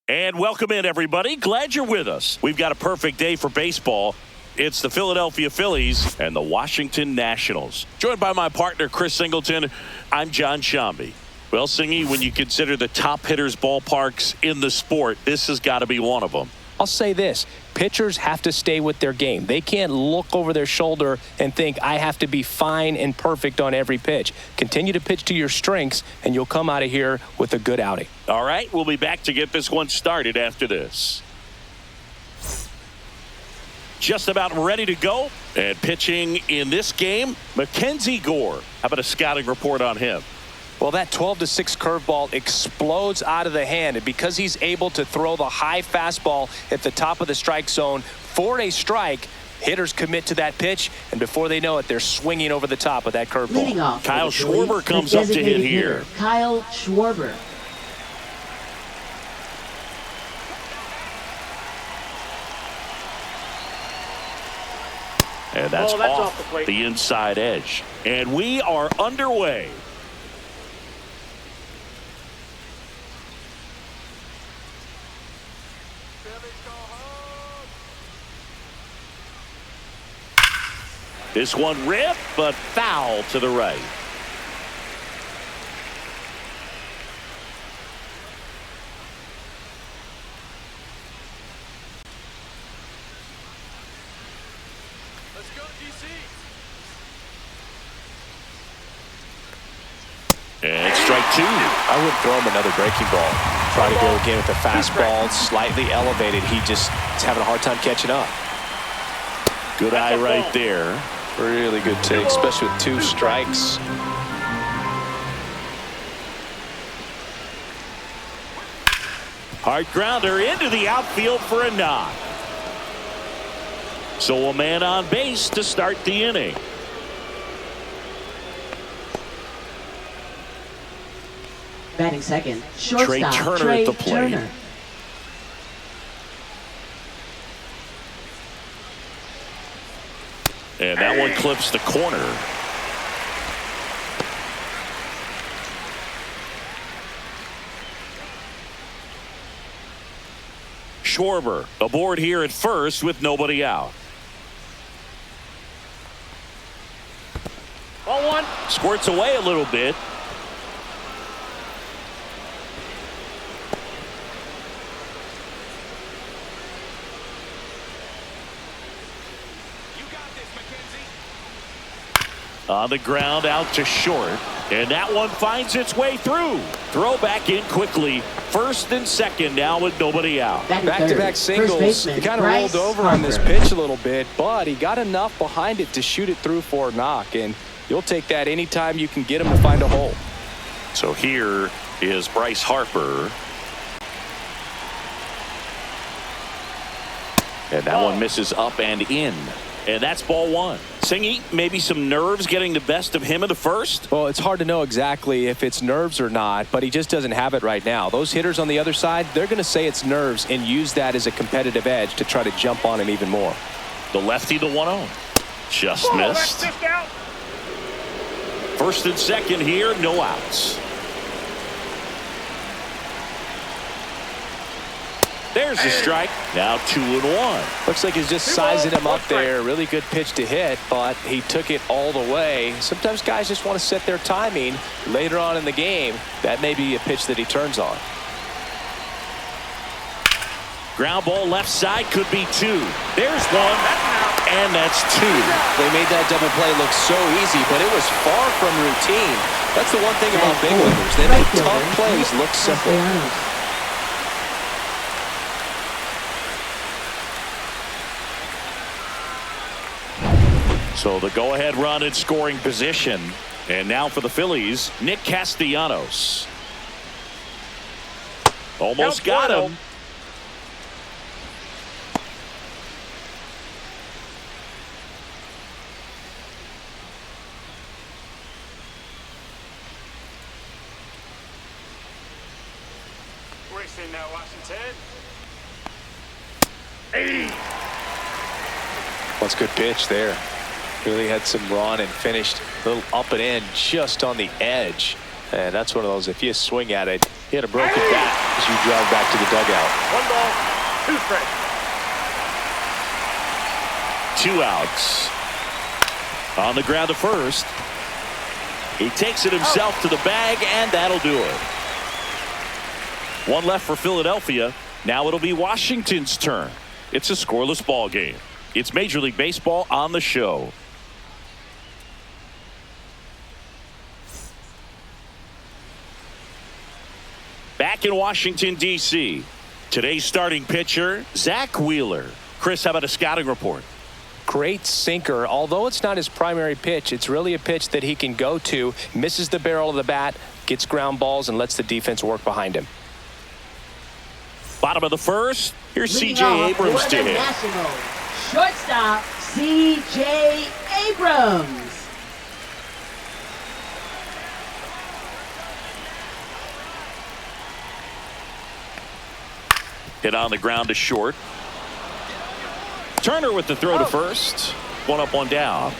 And welcome in, everybody. Glad you're with us. We've got a perfect day for baseball. It's the Philadelphia Phillies and the Washington Nationals. Joined by my partner, Chris Singleton, I'm John Shambi. Well, Singy, when you consider the top hitters' ballparks in the sport, this has got to be one of them. I'll say this. Pitchers have to stay with their game. They can't look over their shoulder and think, I have to be fine and perfect on every pitch. Continue to pitch to your strengths, and you'll come out of here with a good outing. All right, we'll be back to get this one started after this. Just about ready to go. And pitching in this game, Mackenzie Gore. How about a scouting report on him? Well, that 12-6 curveball explodes out of the hand, and because he's able to throw the high fastball at the top of the strike zone for a strike, hitters commit to that pitch, and before they know it, they're swinging over the top of that curveball. Kyle Schwarber comes up to hit here. Kyle Schwarber. And that's off the inside edge. And we are underway. This one ripped, but foul to the right. Let's go, DC. And strike two. I would throw him another breaking ball. Try to go again with the fastball, slightly elevated. He just is having a hard time catching up. Good eye right there. Really good take, especially with two strikes. Hard grounder into the outfield for a knock. So a man on base to start the inning. Batting second, shortstop Turner Trey at the plate. Turner. And that one clips the corner. Schwarber aboard here at first with nobody out. Ball one. Squirts away a little bit. On the ground out to short, and that one finds its way through. Throw back in quickly. First and second now with nobody out. Back-to-back singles. He kind of rolled over on this pitch a little bit, but he got enough behind it to shoot it through for a knock, and you'll take that anytime you can get him to find a hole. So here is Bryce Harper. And that one misses up and in. And that's ball one. Singy, maybe some nerves getting the best of him in the first? Well, it's hard to know exactly if it's nerves or not, but he just doesn't have it right now. Those hitters on the other side, they're going to say it's nerves and use that as a competitive edge to try to jump on him even more. The lefty, the 1-0. Just missed. First and second here, no outs. There's the strike. Now 2-1. Looks like he's just sizing him up there. Really good pitch to hit, but he took it all the way. Sometimes guys just want to set their timing later on in the game. That may be a pitch that he turns on. Ground ball left side, could be two. There's one, and that's two. They made that double play look so easy, but it was far from routine. That's the one thing about big leaguers. They make tough plays look simple. So the go-ahead run in scoring position. And now for the Phillies, Nick Castellanos. Almost got him. Racing now, Washington. That's a good pitch there. Really had some run and finished a little up and in just on the edge. And that's one of those, if you swing at it, hit a broken bat as you drive back to the dugout. 1 ball, 2 strikes. 2 outs. On the ground to first. He takes it himself to the bag, and that'll do it. 1 left for Philadelphia. Now it'll be Washington's turn. It's a scoreless ball game. It's Major League Baseball on the show. Back in Washington, D.C., today's starting pitcher, Zach Wheeler. Chris, how about a scouting report? Great sinker. Although it's not his primary pitch, it's really a pitch that he can go to, misses the barrel of the bat, gets ground balls, and lets the defense work behind him. Bottom of the first, here's Leading C.J. off Abrams for to the hit. Nationals, shortstop C.J. Abrams. Hit on the ground to short. Turner with the throw to first. 1 up, 1 down.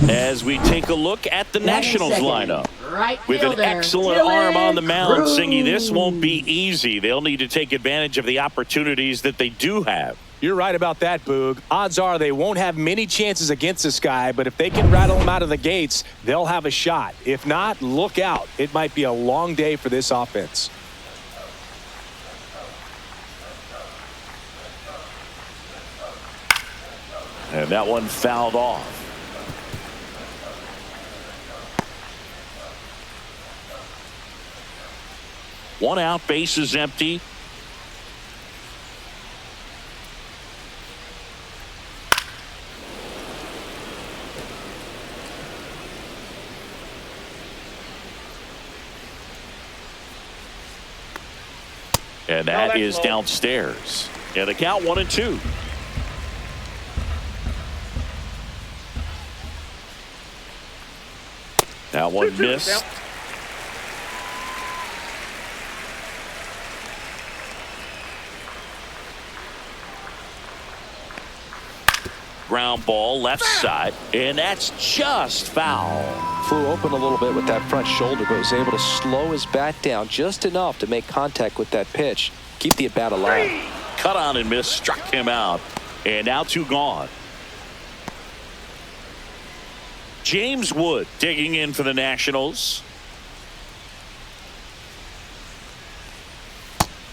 As we take a look at the Nationals lineup. Right With an fielder, excellent Dylan arm on the mound, Cruz. Singy, this won't be easy. They'll need to take advantage of the opportunities that they do have. You're right about that, Boog. Odds are they won't have many chances against this guy, but if they can rattle him out of the gates, they'll have a shot. If not, look out. It might be a long day for this offense. And that one fouled off. One out, base is empty. And that is downstairs. And the count 1-2. That one missed. Ground ball left side, and that's just foul. Flew open a little bit with that front shoulder, but was able to slow his bat down just enough to make contact with that pitch. Keep the at-bat alive. Cut on and miss, struck him out. And now 2 gone. James Wood digging in for the Nationals.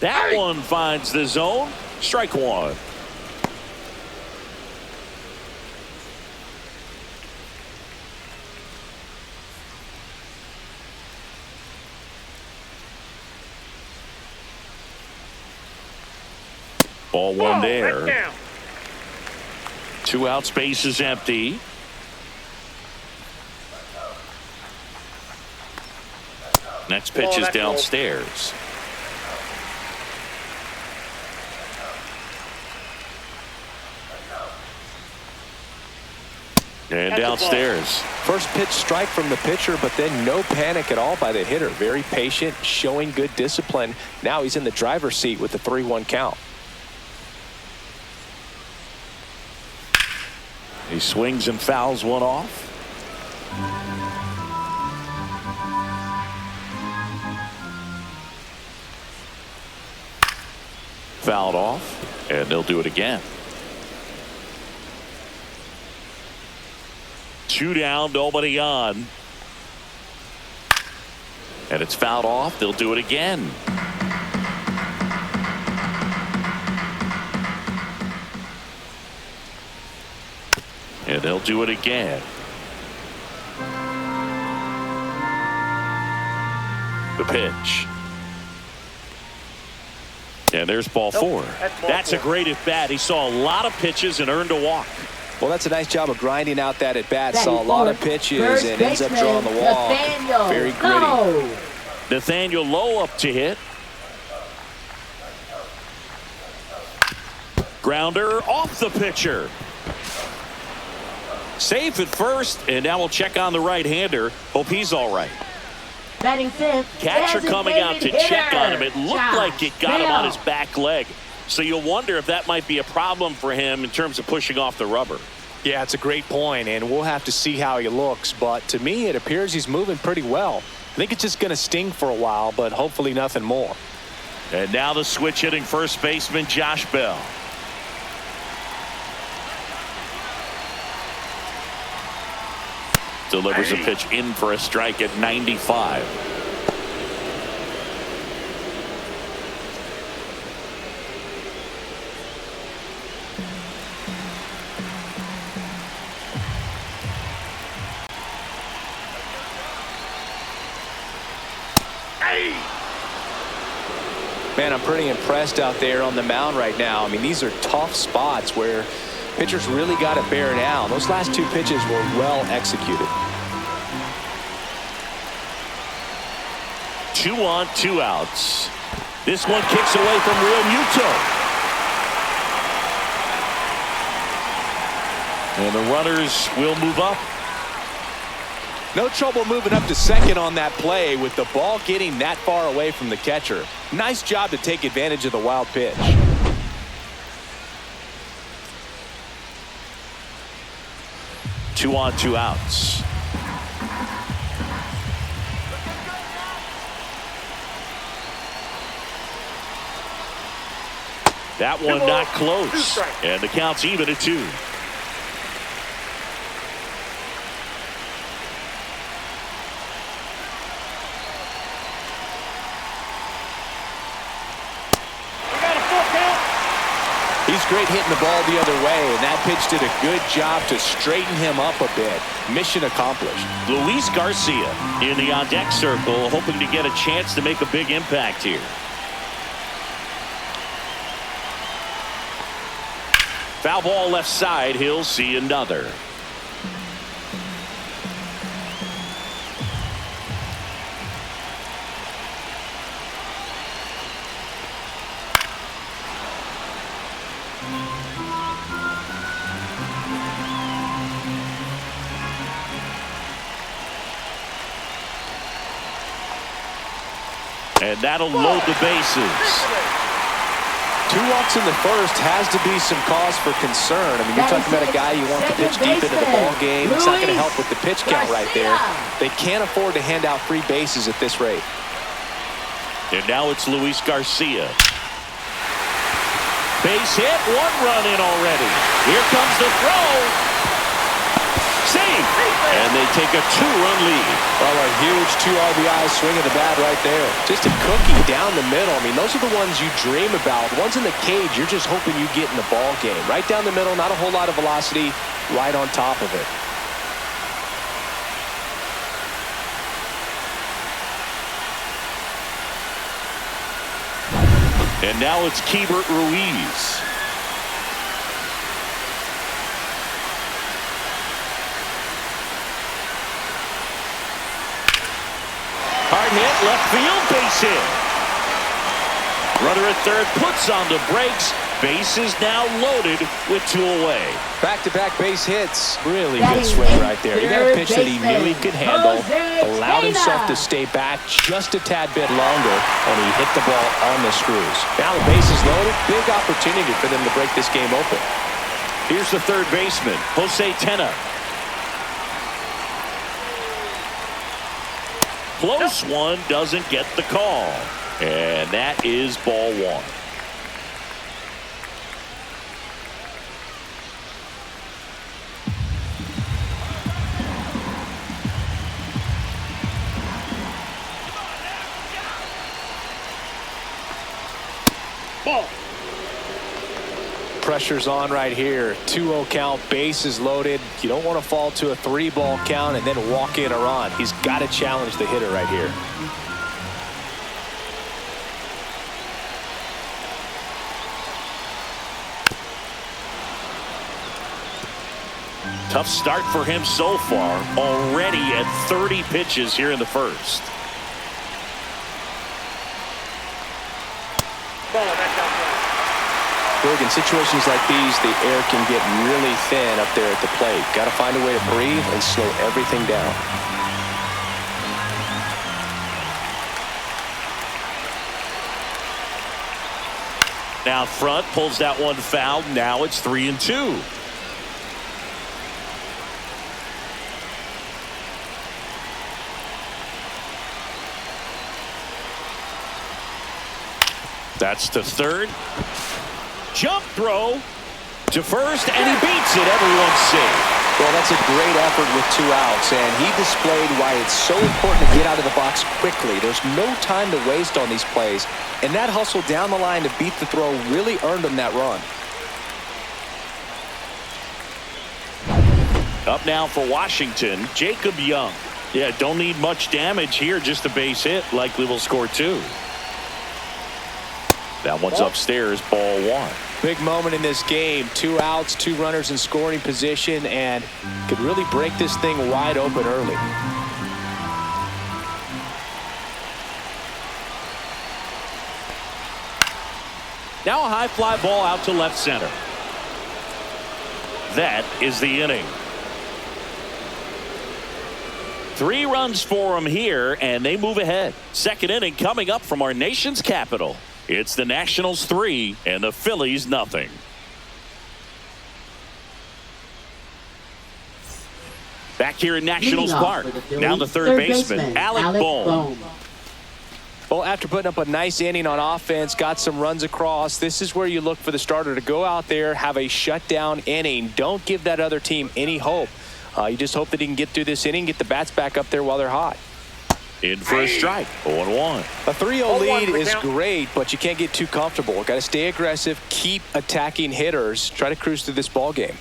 That one finds the zone. Strike 1. Ball 1 there. 2 out, space is empty. Next pitch is downstairs. And downstairs. First pitch strike from the pitcher, but then no panic at all by the hitter. Very patient, showing good discipline. Now he's in the driver's seat with the 3-1 count. He swings and fouls one off. Fouled off, and they'll do it again. 2 down, nobody on. And it's fouled off. They'll do it again. And they'll do it again. The pitch. And there's ball 4. That's a great at bat. He saw a lot of pitches and earned a walk. Well, that's a nice job of grinding out that at bat. Saw a lot of pitches and ends up drawing the walk. Very gritty. Nathaniel Lowe up to hit. Grounder off the pitcher. Safe at first, and now we'll check on the right-hander. Hope he's all right. Batting 5th. Catcher coming out to check on him. It looked like it got him on his back leg. So you'll wonder if that might be a problem for him in terms of pushing off the rubber. Yeah, it's a great point, and we'll have to see how he looks. But to me, it appears he's moving pretty well. I think it's just going to sting for a while, but hopefully nothing more. And now the switch hitting first baseman Josh Bell. Delivers a pitch in for a strike at 95. Man, I'm pretty impressed out there on the mound right now. I mean, these are tough spots where pitchers really got to bear down. Those last two pitches were well executed. 2 on, 2 outs. This one kicks away from Real Muto. And the runners will move up. No trouble moving up to second on that play with the ball getting that far away from the catcher. Nice job to take advantage of the wild pitch. Two on, 2 outs. That one not close. And the count's even at 2. He's great hitting the ball the other way, and that pitch did a good job to straighten him up a bit. Mission accomplished. Luis Garcia in the on-deck circle, hoping to get a chance to make a big impact here. Foul ball left side. He'll see another. And that'll load the bases. 2 walks in the first has to be some cause for concern. I mean, you're talking about a guy you want to pitch deep into the ball game. It's not going to help with the pitch count right there. They can't afford to hand out free bases at this rate. And now it's Luis Garcia. Base hit, 1 run in already. Here comes the throw. Save. And they take a 2-run lead. Well, a huge 2 RBI swing of the bat right there. Just a cookie down the middle. I mean, those are the ones you dream about. The ones in the cage, you're just hoping you get in the ball game. Right down the middle, not a whole lot of velocity, right on top of it. And now it's Keibert Ruiz. Hard hit, left field, base hit. Runner at third puts on the brakes. Base is now loaded with 2 away. Back-to-back base hits. Really good swing right there. You got a pitch that he knew he could handle. Allowed himself to stay back just a tad bit longer, and he hit the ball on the screws. Now the base is loaded. Big opportunity for them to break this game open. Here's the third baseman, Jose Tena. Close one, doesn't get the call. And that is ball 1. Ball. Pressure's on right here. 2-0 count, bases loaded. You don't want to fall to a 3-ball count and then walk in a run. He's got to challenge the hitter right here. Tough start for him so far. Already at 30 pitches here in the first. Big in situations like these, the air can get really thin up there at the plate. Got to find a way to breathe and slow everything down. Now front, pulls that one foul. Now it's 3-2. That's to third. Jump throw to first, and he beats it. Everyone's safe. Well, that's a great effort with 2 outs, and he displayed why it's so important to get out of the box quickly. There's no time to waste on these plays, and that hustle down the line to beat the throw really earned him that run. Up now for Washington, Jacob Young. Yeah, don't need much damage here, just a base hit. Likely will score 2. That one's upstairs, ball 1. Big moment in this game. 2 outs, 2 runners in scoring position, and could really break this thing wide open early. Now a high fly ball out to left center. That is the inning. 3 runs for him here, and they move ahead. Second inning coming up from our nation's capital. It's the Nationals 3 and the Phillies nothing. Back here in Nationals Park. Now the third baseman, Alec Bohm. Well, after putting up a nice inning on offense, got some runs across, this is where you look for the starter to go out there, have a shutdown inning. Don't give that other team any hope. You just hope that he can get through this inning, get the bats back up there while they're hot. In for a strike, 0-1. A 3-0 lead is great, but you can't get too comfortable. Got to stay aggressive, keep attacking hitters, try to cruise through this ball game.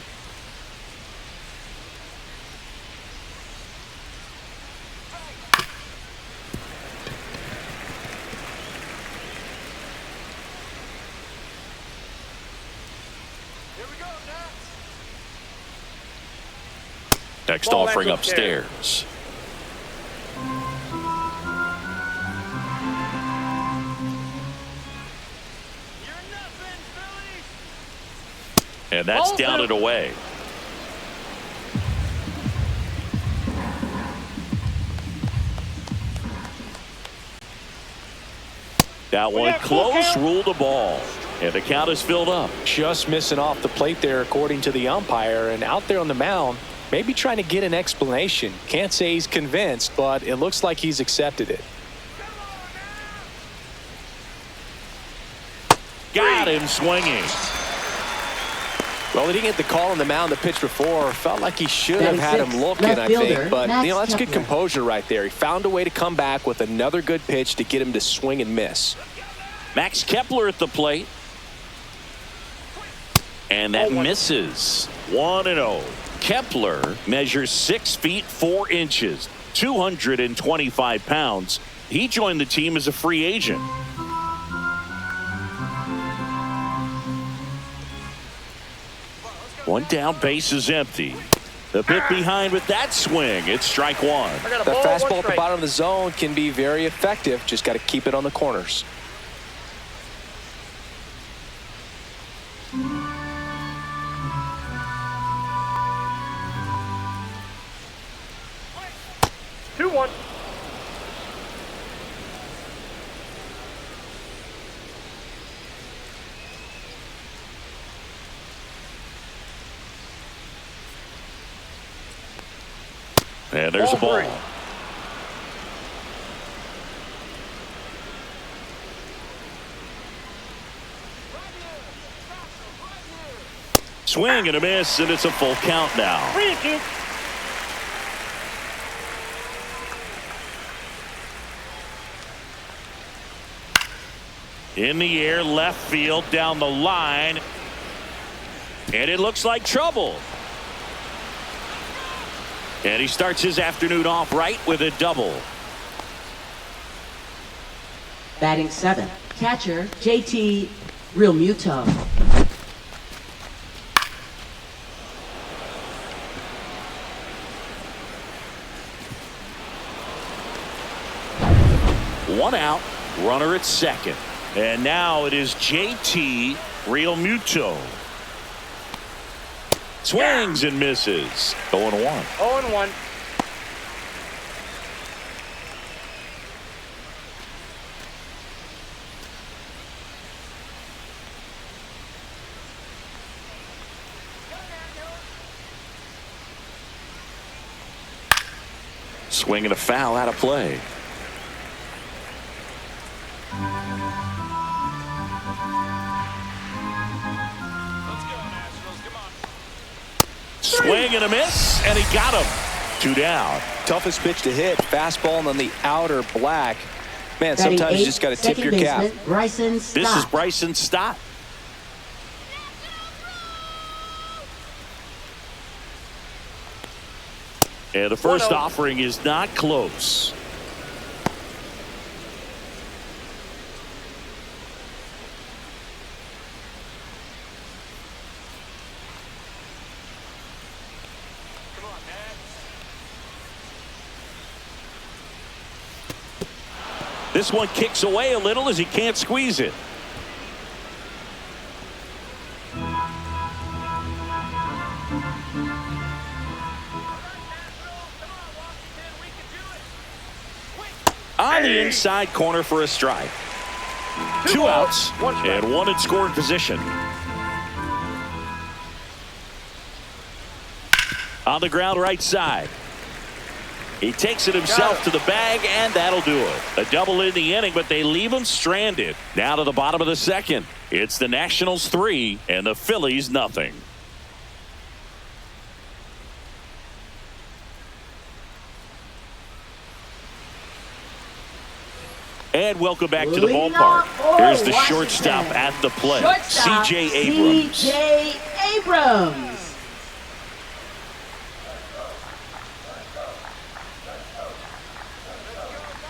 Next offering upstairs. And that's down and away. That one close, ruled a ball. And the count is filled up. Just missing off the plate there, according to the umpire. And out there on the mound, maybe trying to get an explanation. Can't say he's convinced, but it looks like he's accepted it. Got him swinging. Well, he didn't get the call on the mound the pitch before. Felt like he should have had him looking, I think. But, that's good composure right there. He found a way to come back with another good pitch to get him to swing and miss. Max Kepler at the plate. And that misses. 1-0. Kepler measures 6 feet 4 inches, 225 pounds. He joined the team as a free agent. One down, base is empty. The bit behind with that swing. It's strike 1. The fastball at the bottom of the zone can be very effective. Just got to keep it on the corners. And there's a ball. Swing and a miss, and it's a full count now. In the air, left field, down the line. And it looks like trouble. And he starts his afternoon off right with a double. Batting 7, catcher JT Realmuto. One out, runner at second. And now it is JT Realmuto. Swings and misses. 0-1. 0-1. Swing and a foul out of play. Swing and a miss, and he got him. 2 down. Toughest pitch to hit, fastball on the outer black. Man, Batting sometimes you 8, just got to tip your second cap. baseman, Bryson Stott. This is Bryson Stott. And the first offering is not close. This one kicks away a little as he can't squeeze it. On the inside corner for a strike. 2 outs and 1 in scoring position. On the ground right side. He takes it himself to the bag, and that'll do it. A double in the inning, but they leave him stranded. Now to the bottom of the second. It's the Nationals 3 and the Phillies nothing. And welcome back to the ballpark. Here's the shortstop at the plate, C.J. Abrams. C.J. Abrams.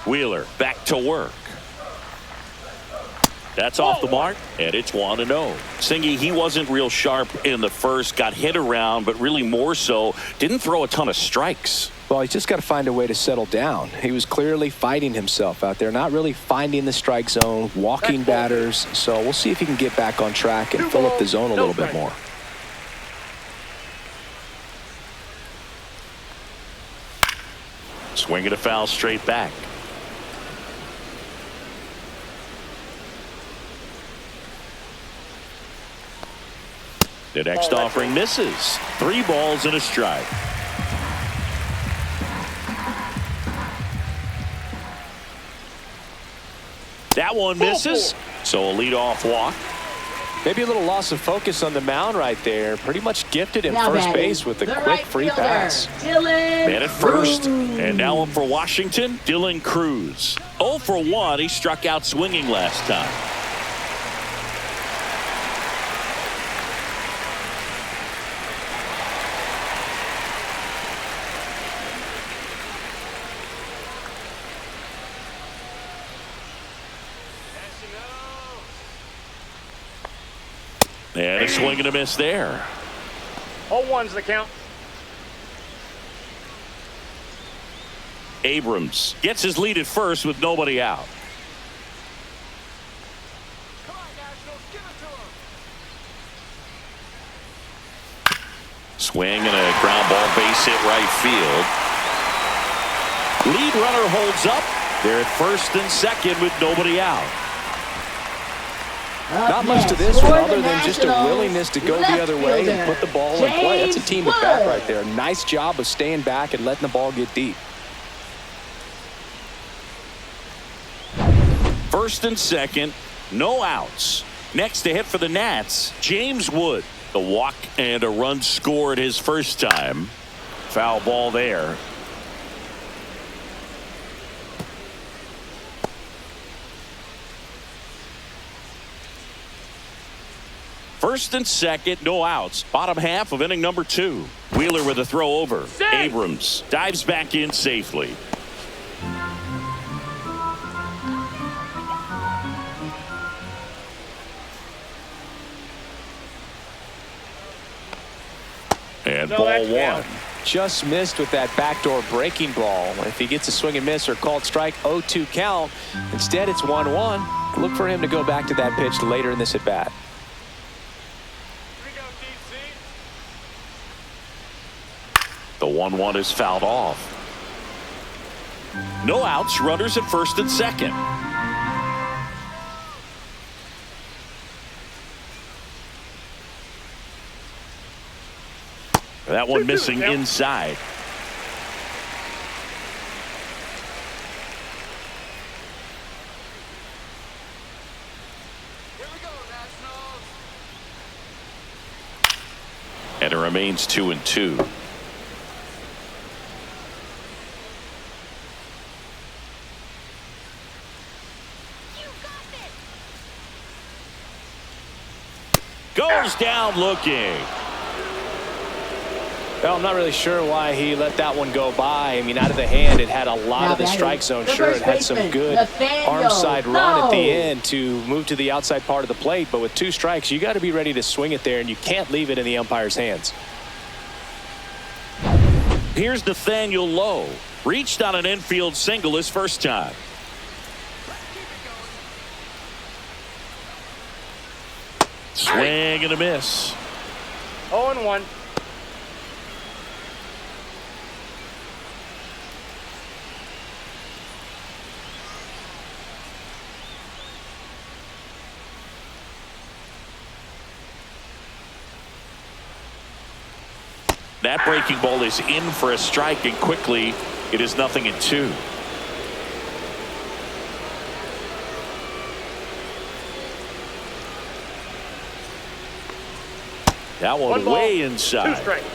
Wheeler back to work. That's off the mark, and it's 1-0. Singy, he wasn't real sharp in the first, got hit around, but really more so, didn't throw a ton of strikes. Well, he's just got to find a way to settle down. He was clearly fighting himself out there, not really finding the strike zone, walking batters. So we'll see if he can get back on track and fill up the zone a little bit more. Swinging a foul straight back. The next offering misses. 3 balls and a strike. That one misses. So a leadoff walk. Maybe a little loss of focus on the mound right there. Pretty much gifted him Now first batting, base with a the quick right free fielder, pass. Dylan Man at first. Cruz. And now up for Washington, Dylan Cruz. 0 for 1. He struck out swinging last time. And a swing and a miss there. 0-1's the count. Abrams gets his lead at first with nobody out. Come on, Nationals, give it to him. Swing and a ground ball, base hit right field. Lead runner holds up. They're at first and second with nobody out. Not much to this one other than just a willingness to go the other way and put the ball in play. That's a team at bat right there. Nice job of staying back and letting the ball get deep. First and second, no outs. Next to hit for the Nats, James Wood. The walk and a run scored his first time. Foul ball there. First and second, no outs. Bottom half of inning number 2. Wheeler with a throw over. Abrams dives back in safely. And ball 1. Just missed with that backdoor breaking ball. If he gets a swing and miss or called strike, 0-2 count. Instead, it's 1-1. Look for him to go back to that pitch later in this at bat. The 1-1 is fouled off. No outs, runners at first and second. That one missing inside. Here we go, Nationals. And it remains 2-2. Goes down looking. Well, I'm not really sure why he let that one go by. I mean, out of the hand, it had a lot of the strike zone. Sure, it had some good arm side run at the end to move to the outside part of the plate. But with 2 strikes, you got to be ready to swing it there, and you can't leave it in the umpire's hands. Here's Nathaniel Lowe. Reached on an infield single his first time. Swing and a miss. 0-1. That breaking ball is in for a strike, and quickly it is 0-2. That one way inside. 2 strikes.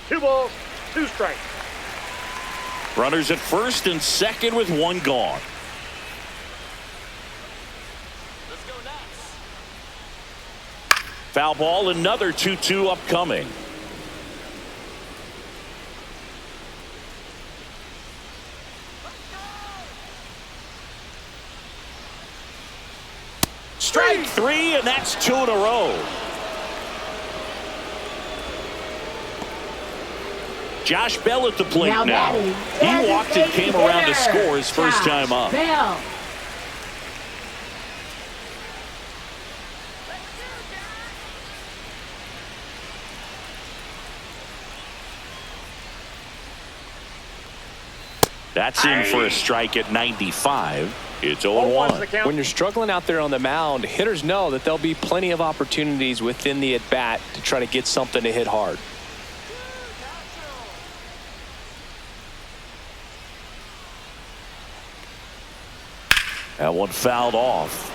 Two balls, 2 strikes. Runners at first and second with 1 gone. Let's go nuts. Foul ball, another 2-2 upcoming. Strike 3, and that's 2 in a row. Josh Bell at the plate now. He walked and came around to score his first time up. Bell. That's in for a strike at 95. It's 0-1. When you're struggling out there on the mound, hitters know that there'll be plenty of opportunities within the at-bat to try to get something to hit hard. That one fouled off.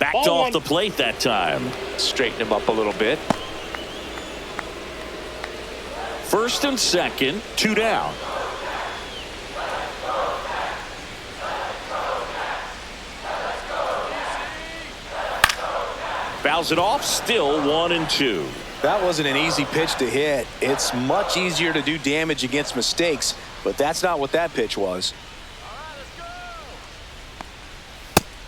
Backed off the plate that time. Straighten him up a little bit. First and second, 2 down. Fouls it off, still 1-2. That wasn't an easy pitch to hit. It's much easier to do damage against mistakes, but that's not what that pitch was.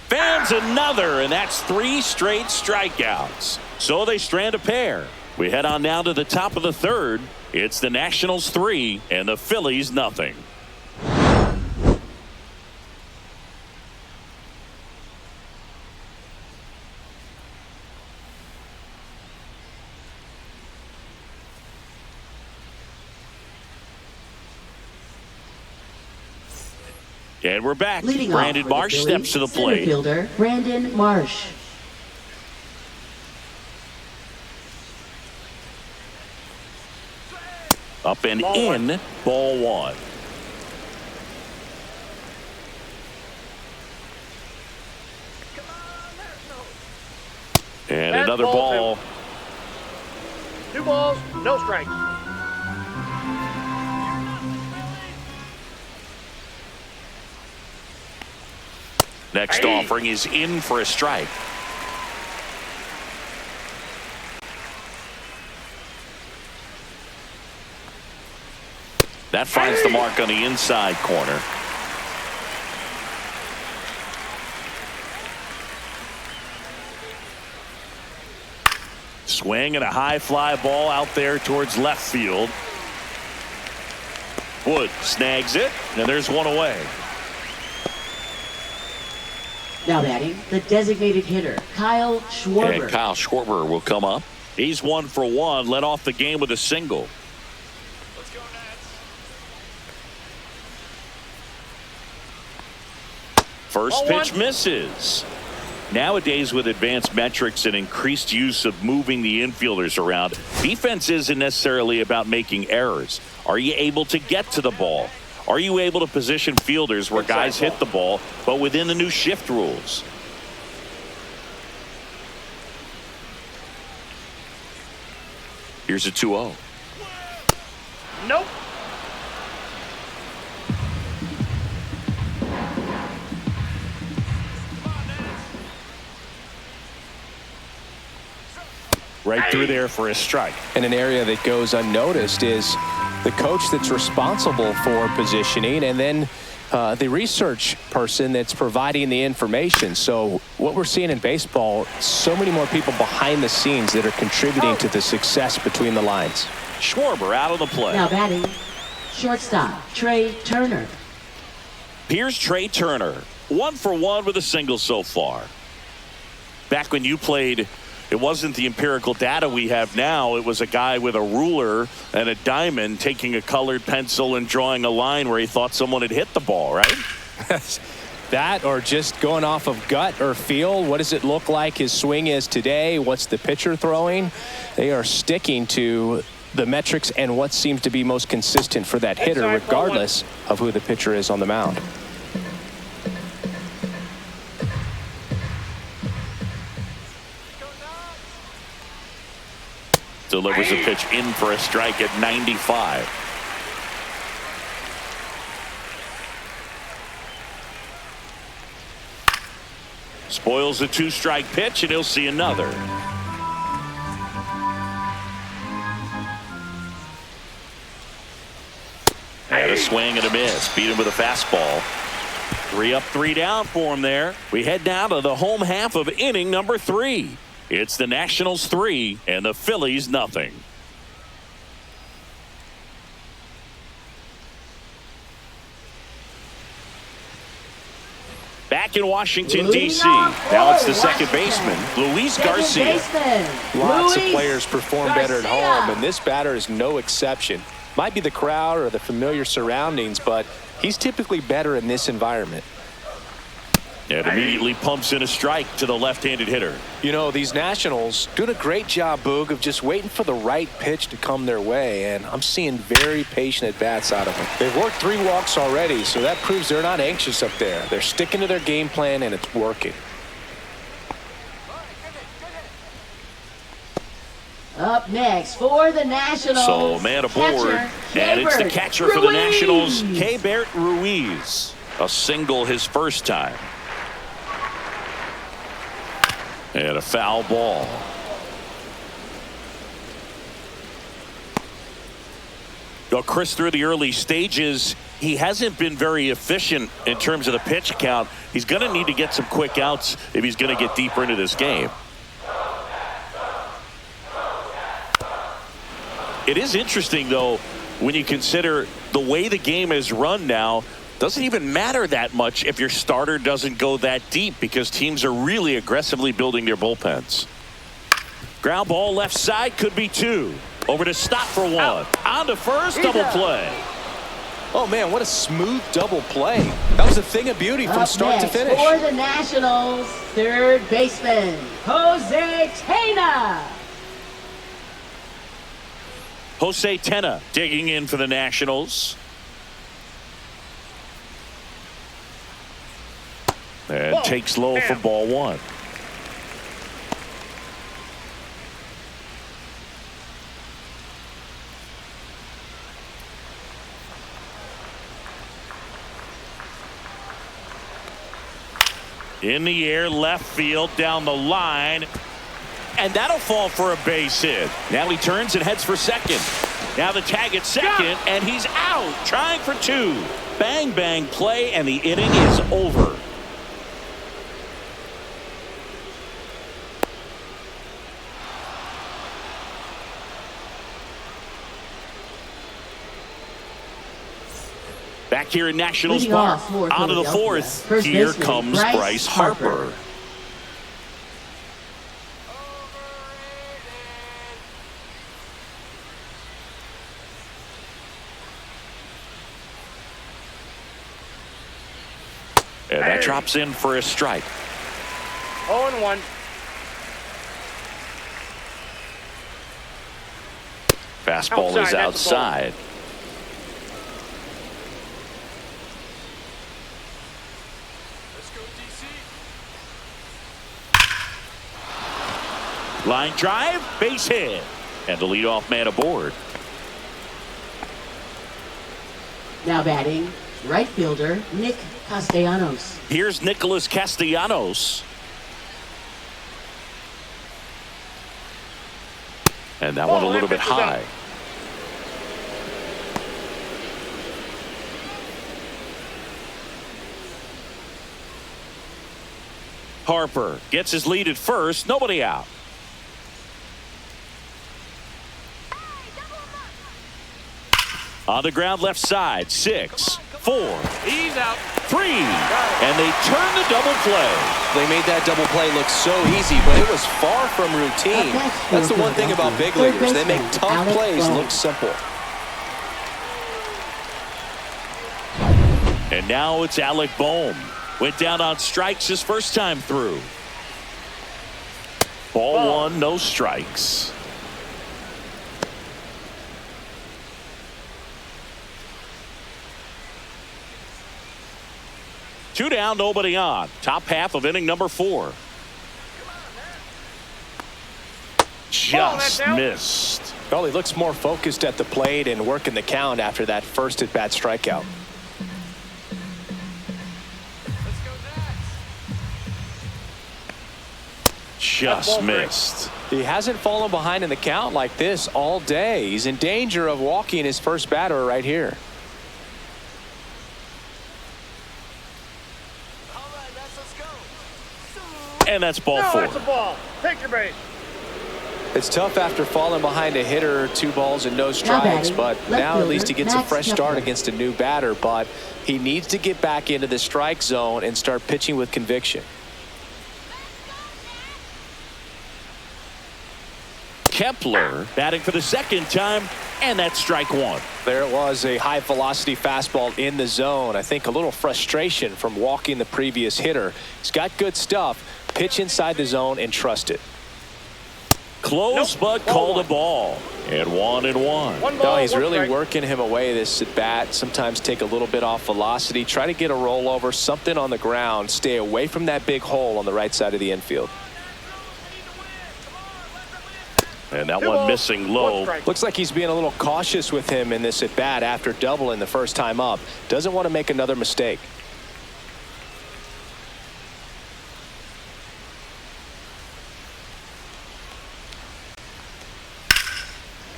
Fans another, and that's 3 straight strikeouts. So they strand a pair. We head on down to the top of the third. It's the Nationals 3 and the Phillies nothing. And we're back. Leading Brandon off Marsh steps to the plate. Center fielder Brandon Marsh. Up and in, ball 1. And another ball. 2 balls, no strikes. Next offering is in for a strike. That finds the mark on the inside corner. Swing and a high fly ball out there towards left field. Wood snags it, and there's one away. Now batting, the designated hitter, Kyle Schwarber. And Kyle Schwarber will come up. He's 1 for 1, led off the game with a single. Let's go Nats. First pitch misses. Nowadays, with advanced metrics and increased use of moving the infielders around, defense isn't necessarily about making errors. Are you able to get to the ball? Are you able to position fielders where guys hit the ball, but within the new shift rules? Here's a 2-0. Nope. Right through there for a strike. And an area that goes unnoticed is the coach that's responsible for positioning, and then the research person that's providing the information. So what we're seeing in baseball, so many more people behind the scenes that are contributing to the success between the lines. Schwarber out of the play. Now batting, shortstop, Trey Turner. Here's Trey Turner. 1 for 1 with a single so far. Back when you played, it wasn't the empirical data we have now. It was a guy with a ruler and a diamond taking a colored pencil and drawing a line where he thought someone had hit the ball, right? That, or just going off of gut or feel. What does it look like his swing is today? What's the pitcher throwing? They are sticking to the metrics and what seems to be most consistent for that hitter, regardless of who the pitcher is on the mound. Delivers a pitch in for a strike at 95. Spoils the 2-strike pitch, and he'll see another. And a swing and a miss. Beat him with a fastball. 3 up, 3 down for him there. We head now to the home half of inning number 3. It's the Nationals 3 and the Phillies nothing. Back in Washington, D.C. Now it's the second baseman, Luis Garcia. Lots of players perform better at home, and this batter is no exception. Might be the crowd or the familiar surroundings, but he's typically better in this environment. And immediately pumps in a strike to the left-handed hitter. You know, these Nationals doing a great job, Boog, of just waiting for the right pitch to come their way, and I'm seeing very patient at-bats out of them. They've worked 3 walks already, so that proves they're not anxious up there. They're sticking to their game plan, and it's working. Up next for the Nationals. So man aboard, and it's the catcher for the Nationals, Keibert Ruiz. A single his first time. And a foul ball. Well, Chris, through the early stages, he hasn't been very efficient in terms of the pitch count. He's going to need to get some quick outs if he's going to get deeper into this game. It is interesting, though, when you consider the way the game is run now. Doesn't even matter that much if your starter doesn't go that deep, because teams are really aggressively building their bullpens. Ground ball left side, could be 2. Over to stop for 1. On to first, double play. Oh man, what a smooth double play. That was a thing of beauty from start to finish. For the Nationals, third baseman, Jose Tena. Jose Tena digging in for the Nationals. And takes low for ball 1. In the air, left field, down the line. And that'll fall for a base hit. Now he turns and heads for second. Now the tag at second, and he's out, trying for 2. Bang, bang play, and the inning is over. Back here in Nationals Park, out of the 4th, here comes Bryce Harper. And that drops in for a strike. 0-1. Fastball is outside. Line drive, base hit, and the leadoff man aboard. Now batting, right fielder Nick Castellanos. Here's Nicholas Castellanos. And that one a little bit high. Harper gets his lead at first, nobody out. On the ground left side, 6, 4, He's out. 3, and they turn the double play. They made that double play look so easy, but it was far from routine. That's the one thing about big leaguers. They make tough plays look simple. And now it's Alec Bohm. Went down on strikes his first time through. Ball 1, no strikes. Two down, nobody on. Top half of inning number 4. Just missed. Well, he looks more focused at the plate and working the count after that first at-bat strikeout. Just missed. He hasn't fallen behind in the count like this all day. He's in danger of walking his first batter right here. And that's ball 4. That's a ball. Take your bait. It's tough after falling behind a hitter, 2 balls and no strikes, but now at least he gets a fresh start against a new batter. But he needs to get back into the strike zone and start pitching with conviction. Kepler batting for the second time, and that's strike 1. There it was, a high velocity fastball in the zone. I think a little frustration from walking the previous hitter. He's got good stuff. Pitch inside the zone and trust it. Close, but called a ball. And 1-1. No, he's really working him away this at bat. Sometimes take a little bit off velocity. Try to get a rollover, something on the ground. Stay away from that big hole on the right side of the infield. And that one missing low. Looks like he's being a little cautious with him in this at bat after doubling the first time up. Doesn't want to make another mistake.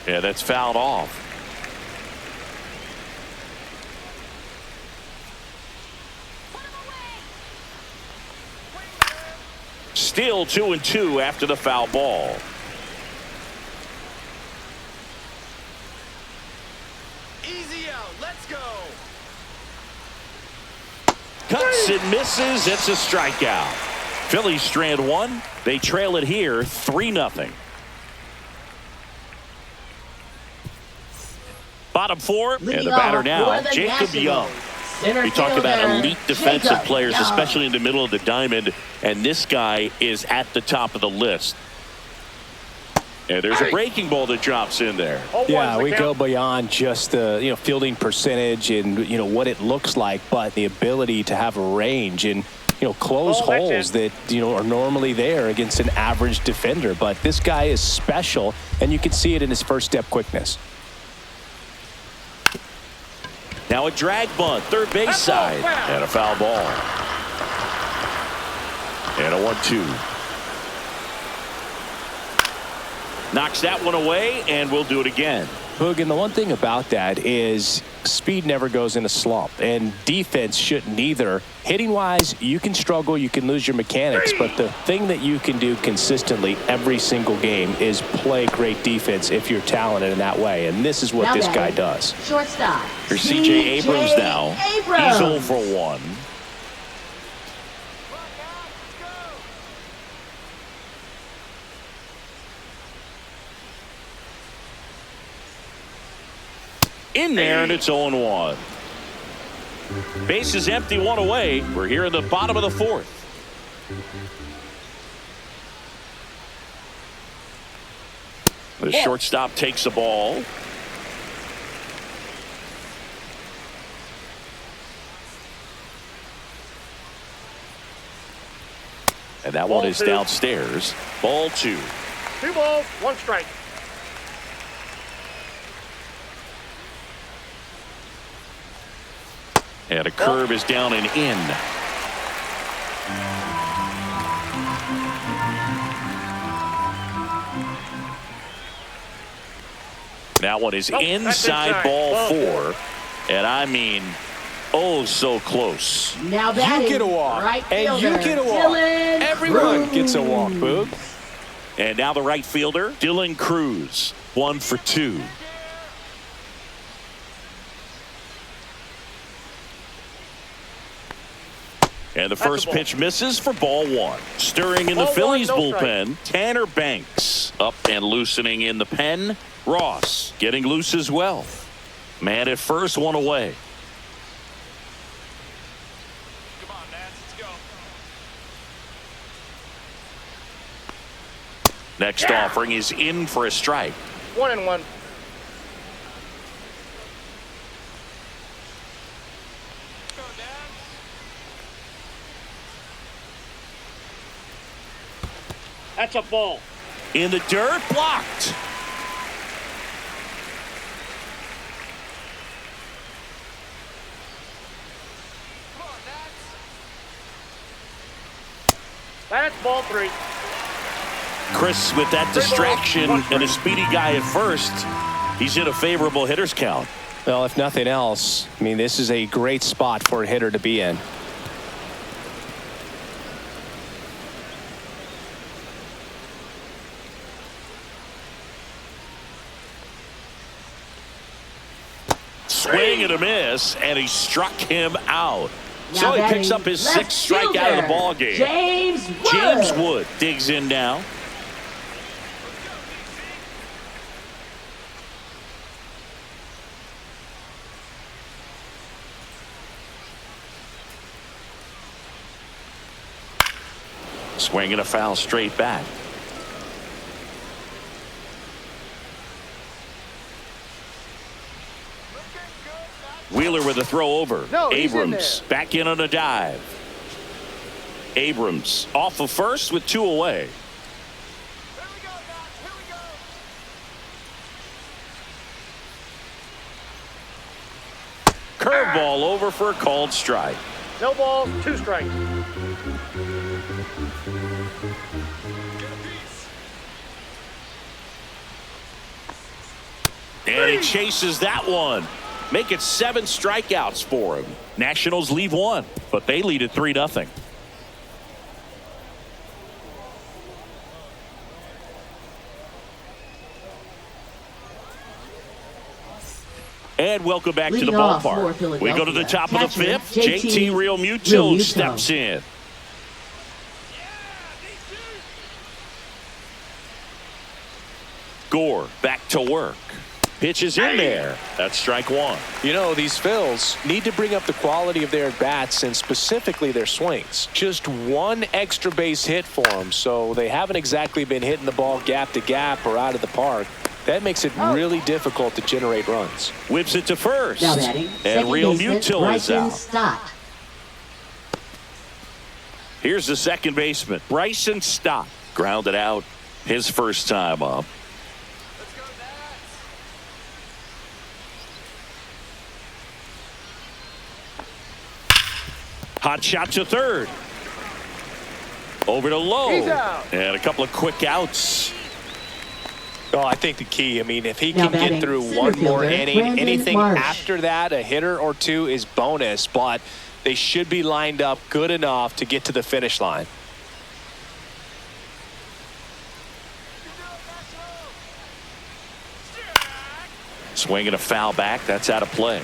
Yeah, that's fouled off. Still 2-2 after the foul ball. Easy out. Let's go. Cuts and misses. It's a strikeout. Phillies strand 1. They trail it here 3-0. Bottom 4, and the batter now, Jacob Young. We talked about elite defensive players, especially in the middle of the diamond, and this guy is at the top of the list. And there's a breaking ball that drops in there. Yeah, we go beyond just the fielding percentage and what it looks like, but the ability to have a range and close holes that are normally there against an average defender. But this guy is special, and you can see it in his first step quickness. Now a drag bunt, third base side, and a foul ball. And a 1-2. Knocks that one away, and we'll do it again. Hoog, and the one thing about that is speed never goes in a slump, and defense shouldn't either. Hitting-wise, you can struggle, you can lose your mechanics, but the thing that you can do consistently every single game is play great defense if you're talented in that way, and this is what this guy does. Shortstop. Here's C.J. Abrams now. He's 0 for 1. In there, and it's 0-1. Base is empty, 1 away. We're here in the bottom of the 4th. The shortstop takes the ball. And that one is downstairs. Ball 2. 2 balls, 1 strike. And a curve is down and in. That one is inside, ball 4. And I mean, oh, so close. Now batting, you get a walk, right and you fielder, get a walk. Dylan Everyone Cruz. gets a walk, Boog. And now the right fielder, Dylan Cruz, 1 for 2. And the first pitch misses for ball 1. Stirring in the Phillies bullpen, Tanner Banks. Up and loosening in the pen, Ross getting loose as well. Man at first, 1 away. Come on, Nats, let's go. Next offering is in for a strike. 1-1. That's a ball. In the dirt, blocked. Come on, Nats. That's ball 3. Chris, with that distraction and a speedy guy at first, he's in a favorable hitter's count. Well, if nothing else, I mean, this is a great spot for a hitter to be in. Swing and a miss, and he struck him out. Now So he batting, picks up his left 6th strikeout of the fielder, ball game. James Wood. James Wood digs in now. Swing and a foul straight back. Wheeler with a throw over. No, he's in Abrams back in on a dive. Abrams off of first with 2 away. Here we go, Nats. Here we go. Curveball over for a called strike. No balls, 2 strikes. And he chases that one. Make it 7 strikeouts for him. Nationals leave 1, but they lead at 3-0. And welcome back to the Leading off for ballpark. We go to the top of the Philadelphia, 5th. JT JT Realmuto Realmuto steps in. Gore back to work. Pitch is in there. That's strike 1. You know, these Phils need to bring up the quality of their at-bats and specifically their swings. Just 1 extra base hit for them, so they haven't exactly been hitting the ball gap to gap or out of the park. That makes it really difficult to generate runs. Whips it to first. Now batting, And second Realmuto baseman, is Bryson out. Stott. Here's the second baseman, Bryson Stott. Grounded out his first time up. Let's go, Nats. Hot shot to third. Over to Lowe. He's out. And a couple of quick outs. Oh, I think the key, I mean, if he Now can get batting, through center one more fielder, inning, Brandon anything Marsh. after that, a hitter or 2 is bonus, but they should be lined up good enough to get to the finish line. Swinging a foul back. That's out of play.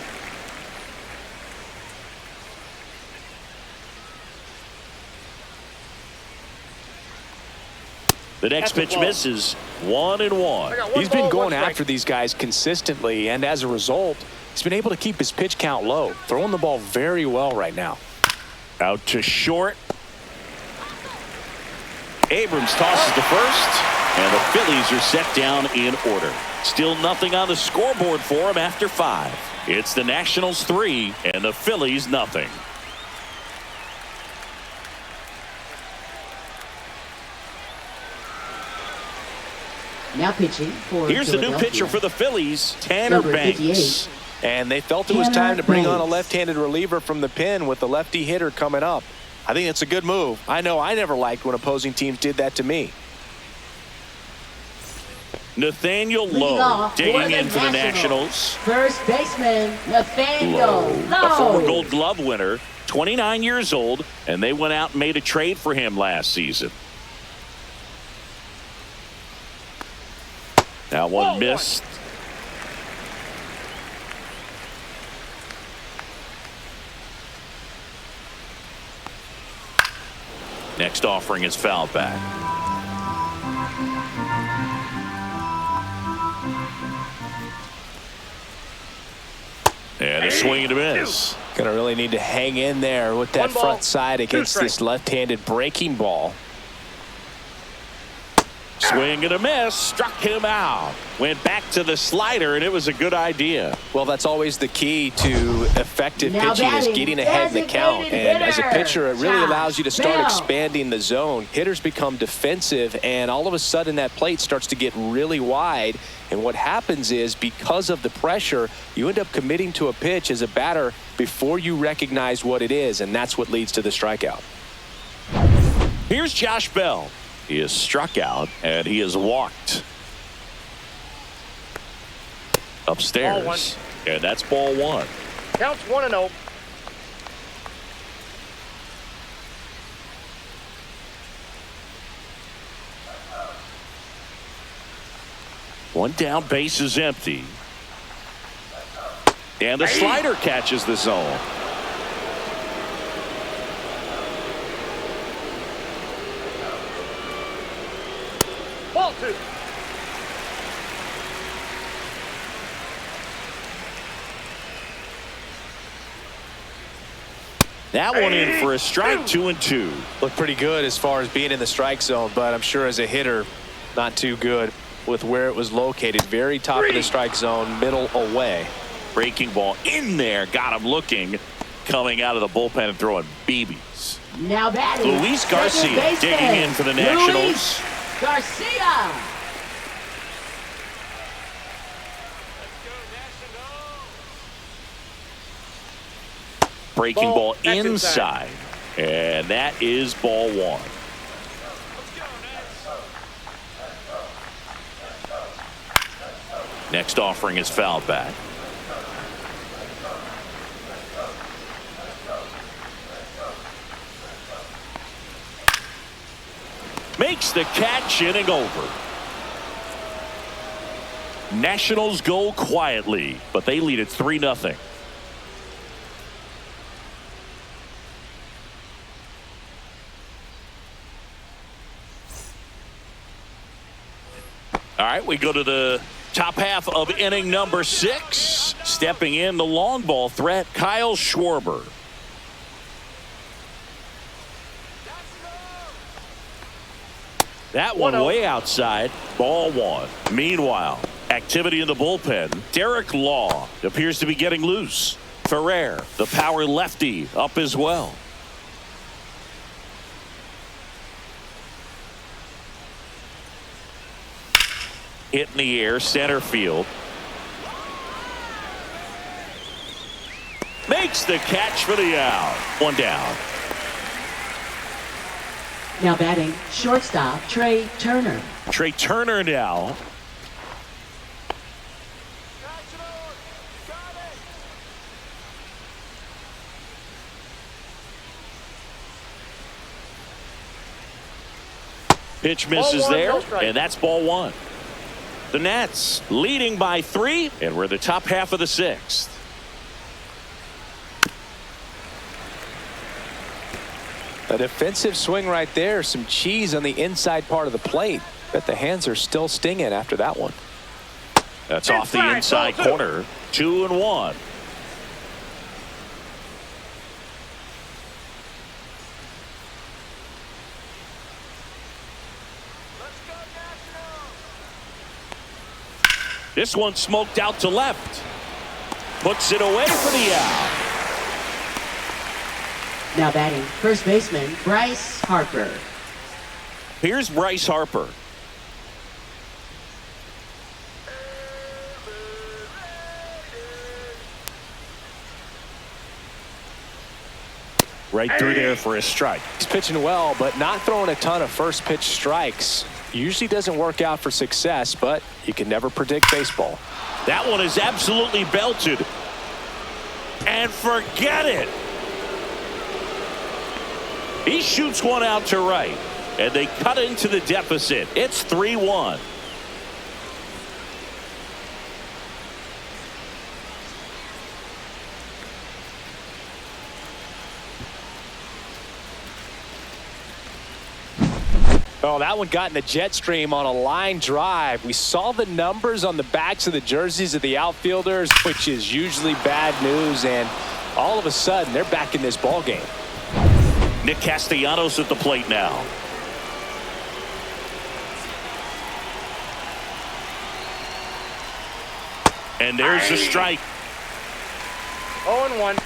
The next That's a pitch ball. misses. 1-1. I got 1 He's been ball, 1 going strike. after these guys consistently, and as a result, he's been able to keep his pitch count low, throwing the ball very well right now. Out to short. Abrams tosses to first. And the Phillies are set down in order. Still nothing on the scoreboard for them after 5. It's the Nationals 3 and the Phillies nothing. Now pitching for Here's the new Philadelphia. pitcher for the Phillies, Tanner Number Banks. 58. And they felt it was time to bring on a left-handed reliever from the pen with the lefty hitter coming up. I think it's a good move. I know I never liked when opposing teams did that to me. Nathaniel Leading Lowe off digging in for the Nationals. First baseman, Nathaniel A former Lowe. Gold Glove winner, 29 years old, and they went out and made a trade for him last season. That one missed. Next offering is fouled back. And a swing and a miss. Going to really need to hang in there with that 1 ball, front side 2 against strikes. this left-handed breaking ball. Swing and a miss. Struck him out. Went back to the slider, and it was a good idea. Well, that's always the key to effective Now pitching, is batting, getting ahead in the count. designated And as a hitter, pitcher, it really Josh allows you to start Bell. expanding the zone. Hitters become defensive, and all of a sudden that plate starts to get really wide. And what happens is, because of the pressure, you end up committing to a pitch as a batter before you recognize what it is, and that's what leads to the strikeout. Here's Josh Bell. He is struck out, and he is walked. Upstairs. Ball 1. And that's ball 1. Counts 1-0. One down, base is empty. And the slider catches the zone. Ball 2. That one in for a strike, 2-2. Looked pretty good as far as being in the strike zone, but I'm sure as a hitter, not too good with where it was located. Very top of the strike zone, middle away. Breaking ball in there, got him looking, coming out of the bullpen and throwing BBs. Now batting, Luis second Garcia baseman, digging in for the Nationals. Luis Garcia. Breaking ball That's inside. And that is ball 1. Next offering is fouled back. Makes the catch, inning over. Nationals go quietly, but they lead it 3-0. All right, we go to the top half of inning number 6. Stepping in, the long ball threat, Kyle Schwarber. That one way outside, ball 1. Meanwhile, activity in the bullpen. Derek Law appears to be getting loose. Ferrer, the power lefty, up as well. Hit in the air, center field. Makes the catch for the out. One down. Now batting, shortstop, Trey Turner. Trey Turner now. Pitch misses Ball 1, there, no strike. and that's ball 1. The Nats leading by 3, and we're the top half of the 6th. A defensive swing right there. Some cheese on the inside part of the plate. Bet the hands are still stinging after that one. That's off the inside corner. 2-1. This one smoked out to left. Puts it away for the out. Now batting, first baseman, Bryce Harper. Here's Bryce Harper. Right through there for a strike. He's pitching well, but not throwing a ton of first pitch strikes. Usually doesn't work out for success, but you can never predict baseball. That one is absolutely belted. And forget it. He shoots one out to right. And they cut into the deficit. It's 3-1. Oh, that one got in the jet stream on a line drive. We saw the numbers on the backs of the jerseys of the outfielders, which is usually bad news, and all of a sudden they're back in this ball game. Nick Castellanos at the plate now. And there's the strike. 0-1.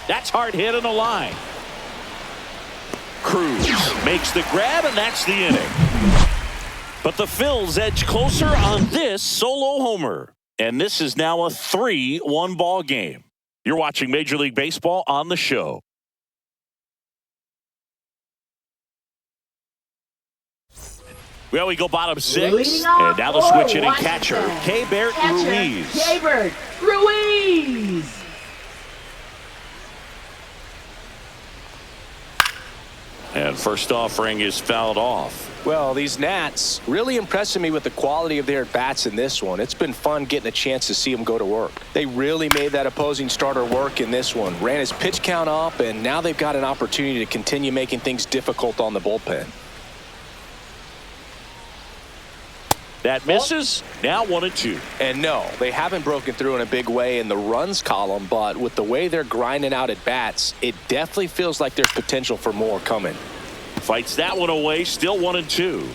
That's hard hit on the line. Cruz makes the grab, and that's the inning. But the Phils edge closer on this solo homer. And this is now a 3-1 ball game. You're watching Major League Baseball on the show. Well, we go bottom six. And now the switch hitting catcher, Keibert Ruiz. Keibert Ruiz. And first offering is fouled off. Well, these Nats really impressing me with the quality of their bats in this one. It's been fun getting a chance to see them go to work. They really made that opposing starter work in this one. Ran his pitch count up, and now they've got an opportunity to continue making things difficult on the bullpen. That misses. Now 1-2. And no, they haven't broken through in a big way in the runs column, but with the way they're grinding out at bats, it definitely feels like there's potential for more coming. Fights that one away. Still 1-2.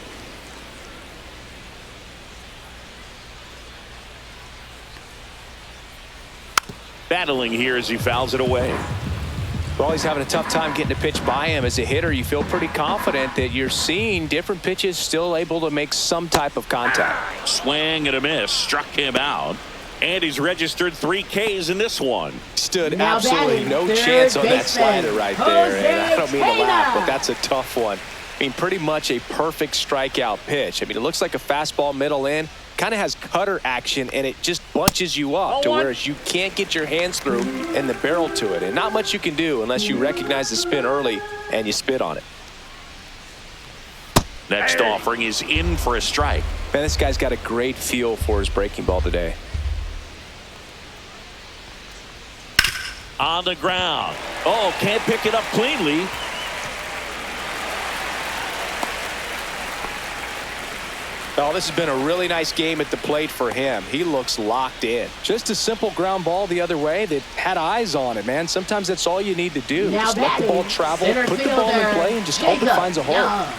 Battling here as he fouls it away. Well, he's having a tough time getting a pitch by him. As a hitter, you feel pretty confident that you're seeing different pitches still able to make some type of contact. Swing and a miss. Struck him out. And he's registered 3 Ks in this one. Stood Now absolutely batting, no third chance on that baseman, slider right there. And I don't mean to laugh, Tejada. but that's a tough one. I mean, pretty much a perfect strikeout pitch. I mean, it looks like a fastball middle in. Kind of has cutter action, and it just bunches you up to whereas you can't get your hands through and the barrel to it. And not much you can do unless you recognize the spin early and you spit on it. Next offering is in for a strike. Man, this guy's got a great feel for his breaking ball today. On the ground. Oh, can't pick it up cleanly. Oh, this has been a really nice game at the plate for him. He looks locked in. Just a simple ground ball the other way that had eyes on it, man. Sometimes that's all you need to do. Now just let the ball travel, center put the ball in fielder, play, and just hope it finds a hole. Young.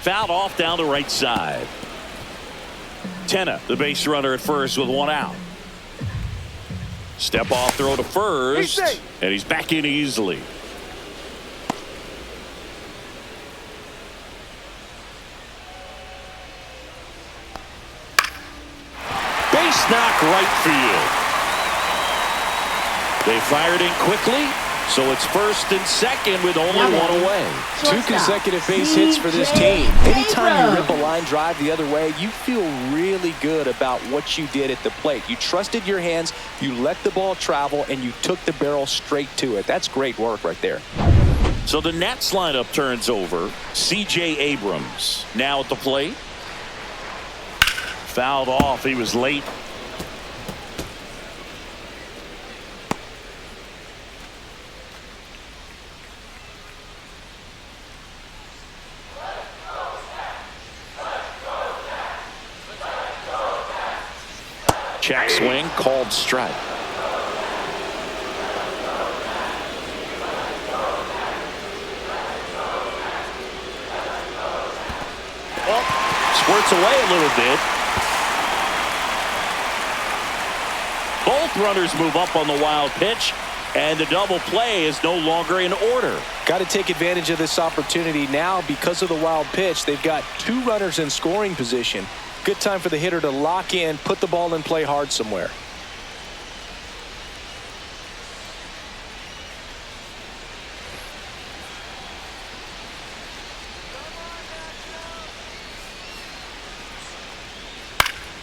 Fouled off down the right side. Tenna, the base runner at first with 1 out. Step off throw to first. And he's back in easily. Base knock right field. They fired in quickly. So it's first and second with only 1 away. 2 consecutive base hits for this team. Anytime you rip a line drive the other way, you feel really good about what you did at the plate. You trusted your hands, you let the ball travel, and you took the barrel straight to it. That's great work right there. So the Nats lineup turns over. C.J. Abrams now at the plate. Fouled off. He was late Check swing, called strike. Squirts away a little bit. Both runners move up on the wild pitch, and the double play is no longer in order. Got to take advantage of this opportunity now because of the wild pitch. They've got 2 runners in scoring position. Good time for the hitter to lock in, put the ball in play hard somewhere.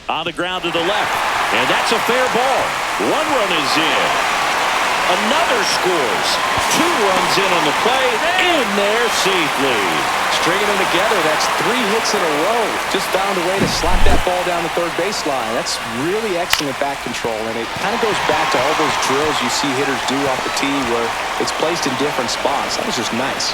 On the ground to the left, and that's a fair ball. 1 run is in. Another scores. 2 runs in on the play, in there safely. Stringing them together, that's 3 hits in a row. Just found a way to slap that ball down the third baseline. That's really excellent bat control, and it kind of goes back to all those drills you see hitters do off the tee where it's placed in different spots. That was just nice.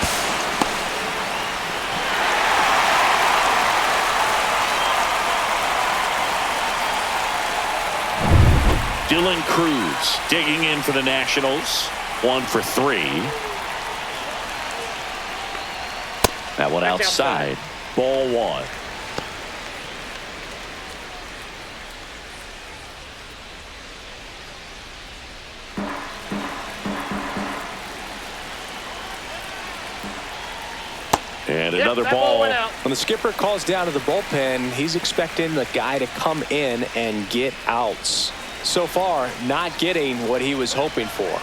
Dylan Cruz digging in for the Nationals. 1 for 3. That one outside. Ball 1. And another ball. When the skipper calls down to the bullpen, he's expecting the guy to come in and get outs. So far, not getting what he was hoping for.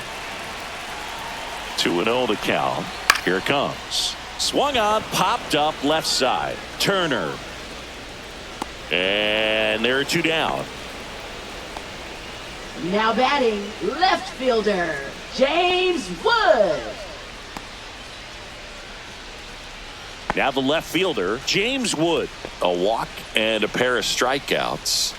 2-0 the count. Here it comes. Swung on, popped up left side. Turner. And there are 2 down. Now batting, left fielder, James Wood. Now the left fielder, James Wood. A walk and a pair of strikeouts.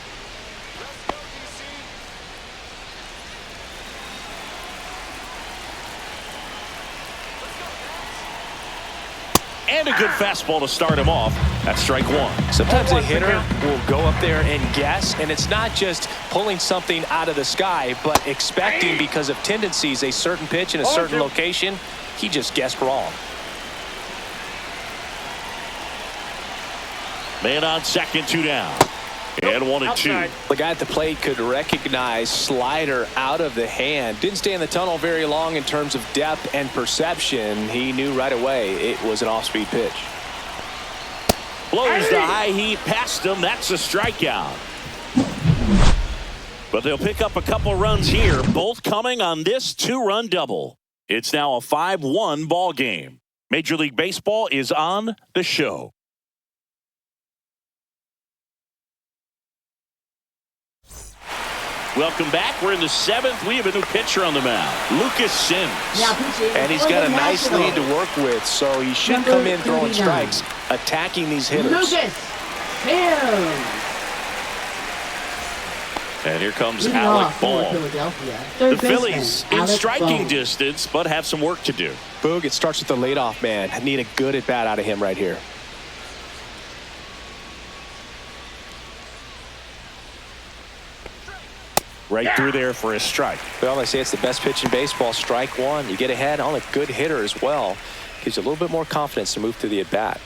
And a good fastball to start him off. That's strike 1. Sometimes a hitter will go up there and guess, and it's not just pulling something out of the sky, but expecting because of tendencies a certain pitch in a certain location. He just guessed wrong. Man on second, 2 down. And 1-2. The guy at the plate could recognize slider out of the hand. Didn't stay in the tunnel very long in terms of depth and perception. He knew right away it was an off-speed pitch. Blows the high heat past him. That's a strikeout. But they'll pick up a couple runs here, both coming on this 2-run double. It's now a 5-1 ball game. Major League Baseball is on the show. Welcome back. We're in the 7th. We have a new pitcher on the mound, Lucas Sims. And he's got a nice lead to work with, so he should come in throwing strikes, attacking these hitters. Lucas Sims. And here comes Alec Ball. The Phillies in striking distance, but have some work to do. Boog, it starts with the leadoff man. I need a good at-bat out of him right here. Right through there for a strike. Well, they say it's the best pitch in baseball. Strike 1. You get ahead on a good hitter as well. Gives you a little bit more confidence to move through the at-bat.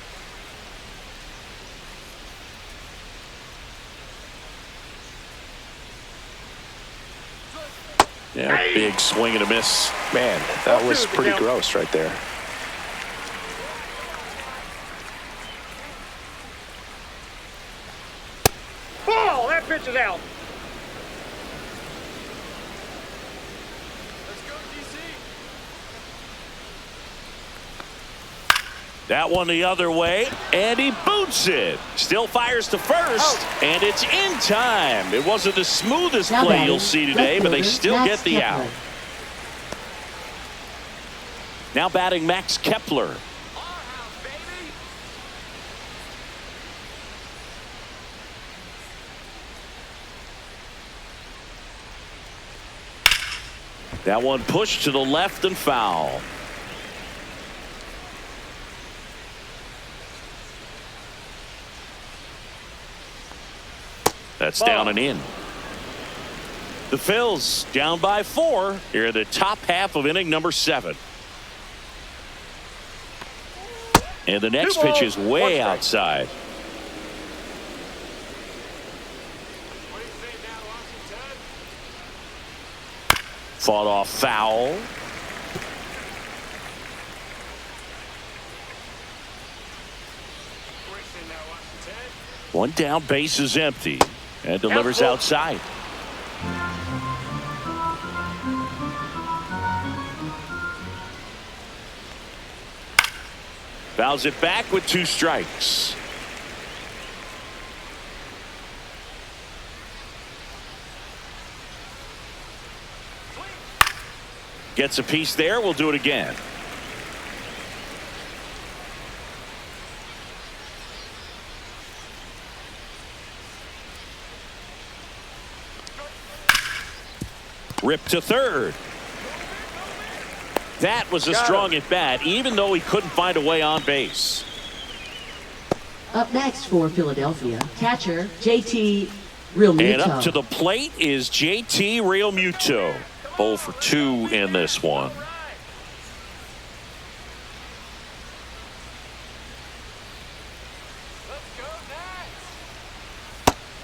Yeah, big swing and a miss. Man, that was pretty gross right there. Ball! That pitch is out. That one the other way, and he boots it. Still fires to first, and it's in time. It wasn't the smoothest play you'll see today, but they still get the out. Now batting Max Kepler. That one pushed to the left and foul. That's down and in. The Phils down by 4 here in the top half of inning number 7. And the next pitch is way outside. Fought off foul. One down, base is empty, and delivers outside. Fouls it back with 2 strikes. Gets a piece there. We'll do it again. Ripped to third. That was a strong at bat, even though he couldn't find a way on base. Up next for Philadelphia, catcher JT Realmuto. And up to the plate is JT Realmuto. 0 for 2 in this one.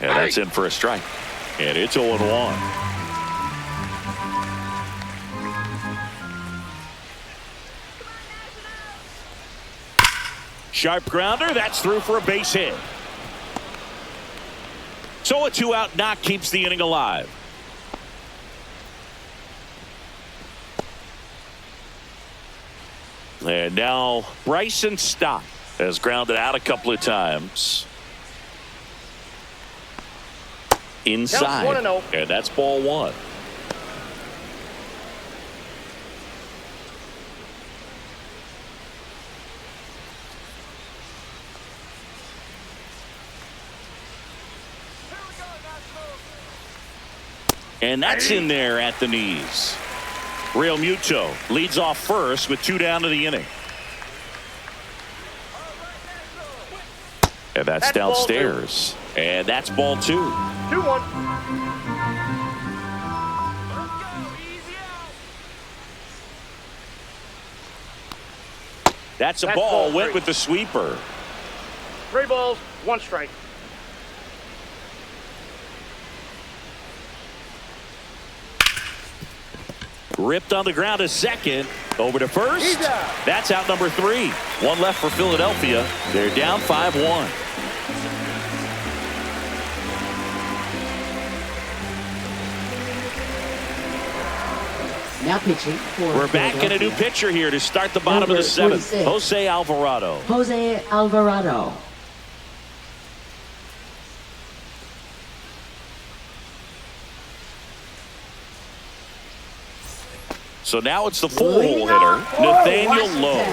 And that's in for a strike. And it's 0-1. Sharp grounder. That's through for a base hit. So a 2-out knock keeps the inning alive. And now Bryson Stott has grounded out a couple of times. Inside. And that's ball 1. And that's in there at the knees. Realmuto leads off first with 2 down to the inning. And that's downstairs. And that's ball 2. 2-1. That's a ball. Went with the sweeper. 3 balls, 1 strike. Ripped on the ground to second. Over to first. That's out number 3. 1 left for Philadelphia. They're down 5-1. Now pitching for We're back in a new pitcher here to start the bottom of the 7th. Jose Alvarado. Jose Alvarado. So now it's the full-hole hitter, Nathaniel Lowe.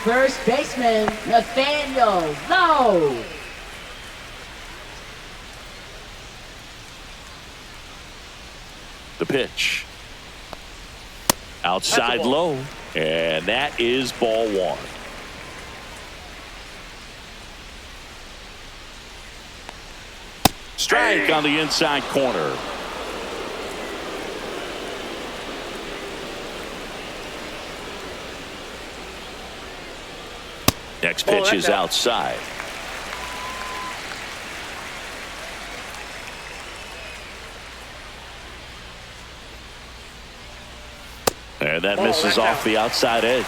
First baseman, Nathaniel Lowe. The pitch. Outside low. And that is ball 1. Strike on the inside corner. Next pitch is outside. And that misses off the outside edge.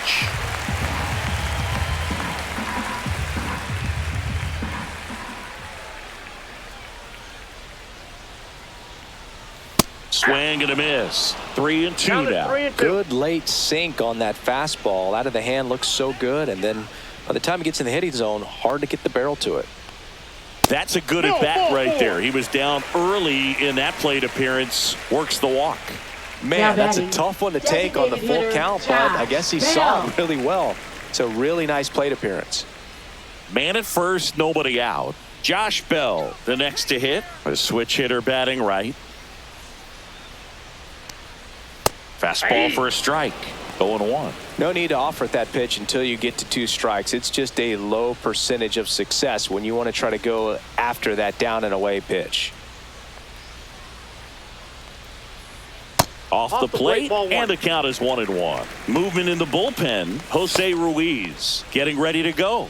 Swing and a miss. 3-2 now. Good late sink on that fastball. Out of the hand, looks so good, and then by the time he gets in the hitting zone, hard to get the barrel to it. That's a good at bat right there. He was down early in that plate appearance. Works the walk. Man, that's a tough one to take on the full count, but I guess he saw it really well. It's a really nice plate appearance. Man at first, nobody out. Josh Bell, the next to hit. A switch hitter batting right. Fastball for a strike. 0-1. No need to offer at that pitch until you get to 2 strikes. It's just a low percentage of success when you want to try to go after that down and away pitch. Off the plate, ball one. and the count is 1-1. Movement in the bullpen. Jose Ruiz getting ready to go.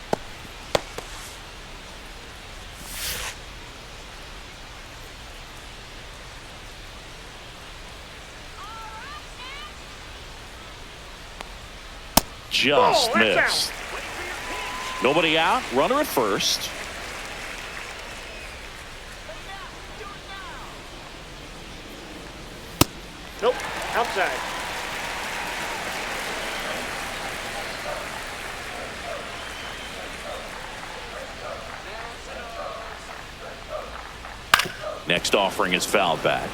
Just missed. Nobody out. Runner at first. Nope. Outside. Next offering is fouled back.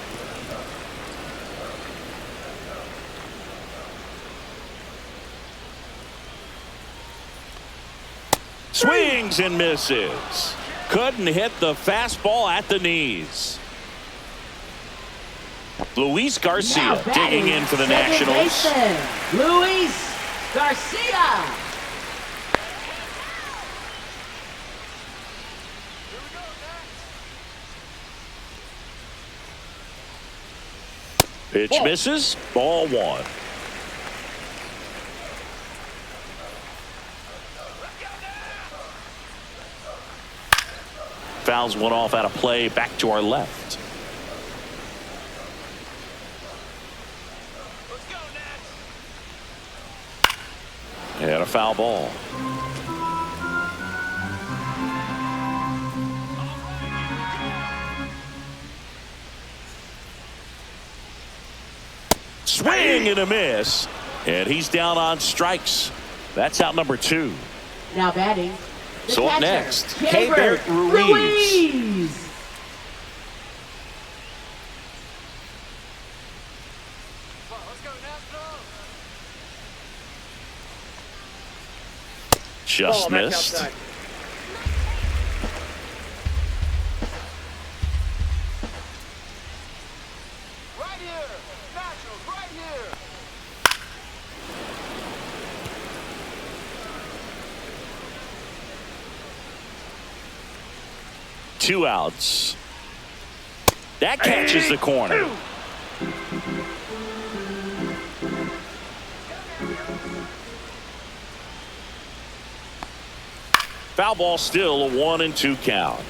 Swings and misses. Couldn't hit the fastball at the knees. Luis Garcia digging in for the Nationals. Luis Garcia. Pitch misses. Ball one. Fouls one off out of play. Back to our left. And a foul ball. Swing and a miss. And he's down on strikes. That's out number 2. Now batting. So up next, Keibert Ruiz. Just missed. Right here. Nationals, right here. 2 outs. That catches the corner. Foul ball, still a 1-2 count.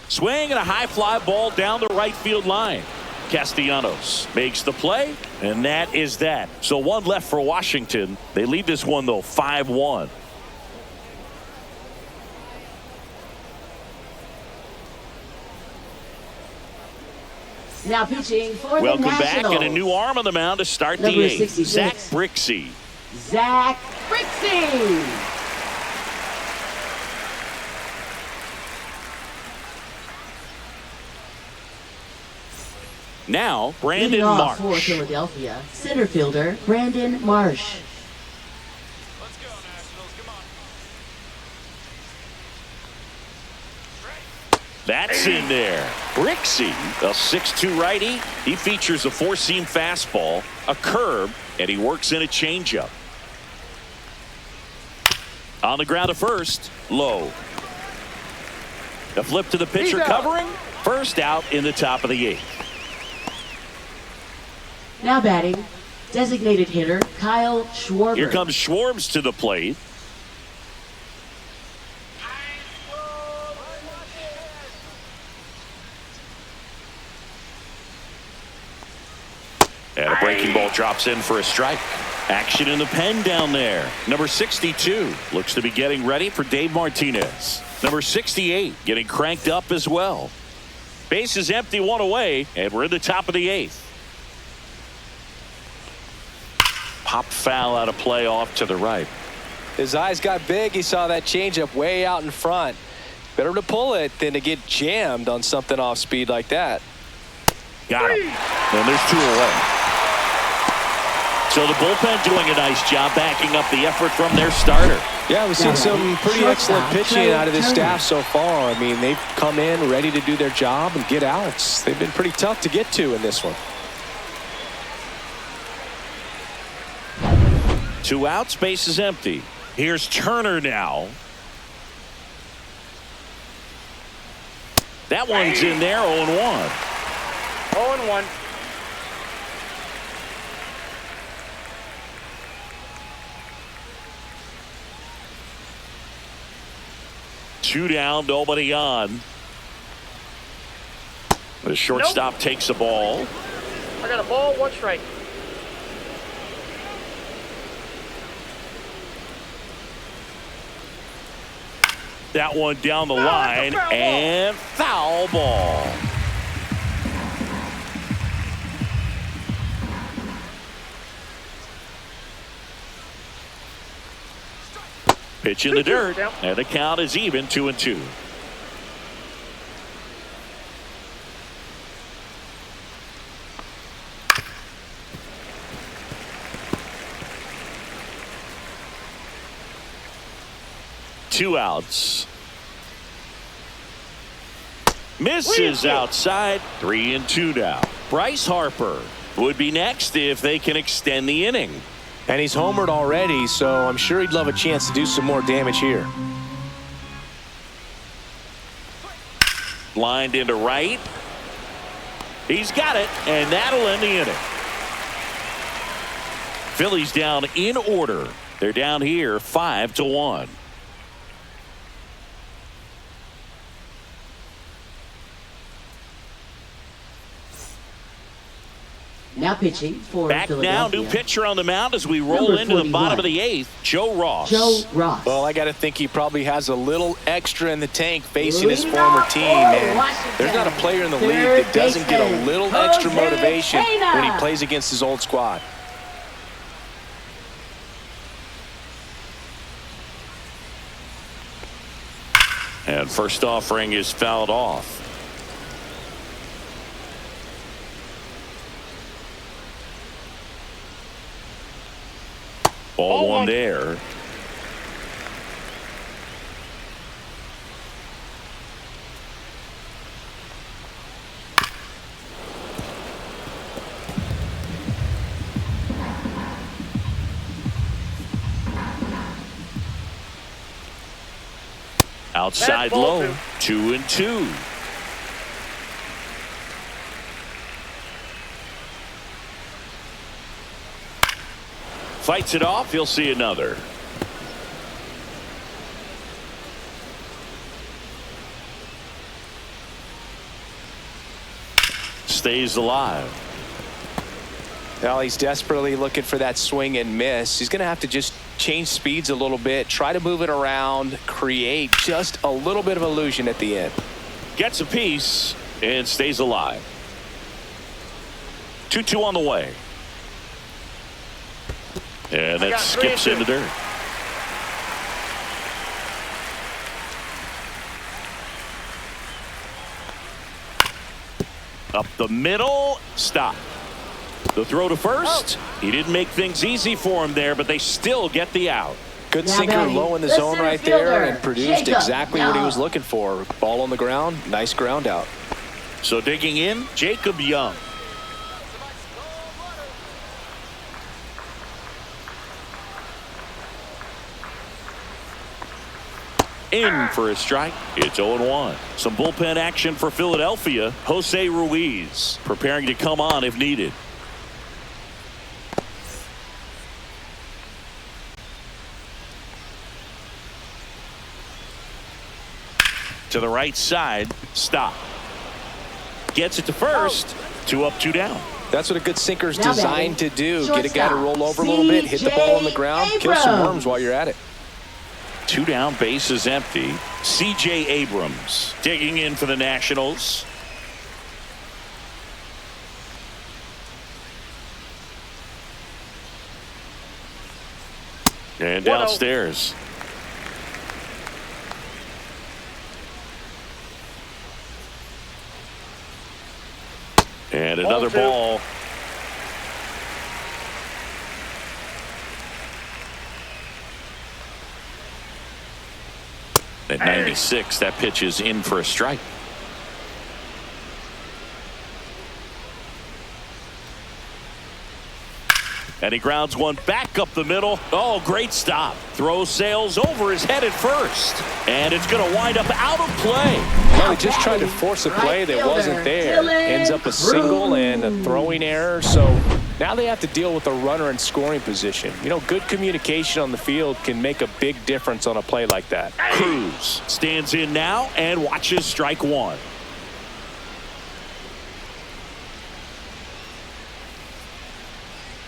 Swing and a high fly ball down the right field line. Castellanos makes the play, and that is that. So 1 left for Washington. They lead this one, though, 5-1. Now pitching for Welcome the back, Nationals. and a new arm on the mound to start Number the 8th. 66. Zach Brixey. Zach Brixey. Now, Brandon Leading off Marsh. for Philadelphia, center fielder Brandon Marsh. Let's go, Nationals. Come on. That's in there. Brixey, a 6'2 righty. He features a 4-seam fastball, a curve, and he works in a changeup. On the ground to first, low. A flip to the pitcher covering. First out in the top of the 8th. Now batting, designated hitter Kyle Schwarber. Here comes Schwarbs to the plate. And a breaking ball drops in for a strike. Action in the pen down there. Number 62 looks to be getting ready for Dave Martinez. Number 68 getting cranked up as well. Base is empty, 1 away, and we're in the top of the 8th. Pop foul out of play off to the right. His eyes got big. He saw that changeup way out in front. Better to pull it than to get jammed on something off speed like that. Got him. And there's 2 away. So the bullpen doing a nice job backing up the effort from their starter. Yeah, we've seen some pretty excellent pitching out of this staff so far. I mean, they've come in ready to do their job and get outs. They've been pretty tough to get to in this one. 2 outs, base is empty. Here's Turner now. That one's in there, 0-1. 0-1. Two down, nobody on. The shortstop takes the ball. I got a ball, 1 strike. That one down the line and foul ball. Pitch in the dirt, and the count is even, 2-2. Two outs. Misses outside. 3-2 now. Bryce Harper would be next if they can extend the inning. And he's homered already, so I'm sure he'd love a chance to do some more damage here. Lined into right. He's got it, and that'll end the inning. Phillies down in order. They're down here 5-1. Now pitching for Back now, Philadelphia. new pitcher on the mound as we roll Number into the bottom 41. of the 8th, Joe Ross. Joe Ross. Well, I got to think he probably has a little extra in the tank facing his former team, and there's not a player in the league that doesn't get a little extra motivation when he plays against his old squad. And first offering is fouled off. Ball one there. Outside low, 2-2. Fights it off. He'll see another. Stays alive. Well, he's desperately looking for that swing and miss. He's going to have to just change speeds a little bit, try to move it around, create just a little bit of illusion at the end. Gets a piece and stays alive. 2-2 on the way. And that skips in the dirt. Up the middle. Stop. The throw to first. He didn't make things easy for him there, but they still get the out. Good sinker low in the zone right there and produced exactly what he was looking for. Ball on the ground. Nice ground out. So digging in, Jacob Young. In for a strike. It's 0-1. Some bullpen action for Philadelphia. Jose Ruiz preparing to come on if needed. To the right side. Stop. Gets it to first. 2 up, 2 down. That's what a good sinker's designed to do. Get a guy to roll over a little bit, hit the ball on the ground, kill some worms while you're at it. 2 down, base is empty. C.J. Abrams digging in for the Nationals. And downstairs. And another ball. At 96, that pitch is in for a strike. And he grounds one back up the middle. Oh, great stop. Throw sails over his head at first. And it's going to wind up out of play. Well, he just tried to force a play that wasn't there. Ends up a single and a throwing error. So now they have to deal with a runner in scoring position. You know, good communication on the field can make a big difference on a play like that. Cruz stands in now and watches strike one.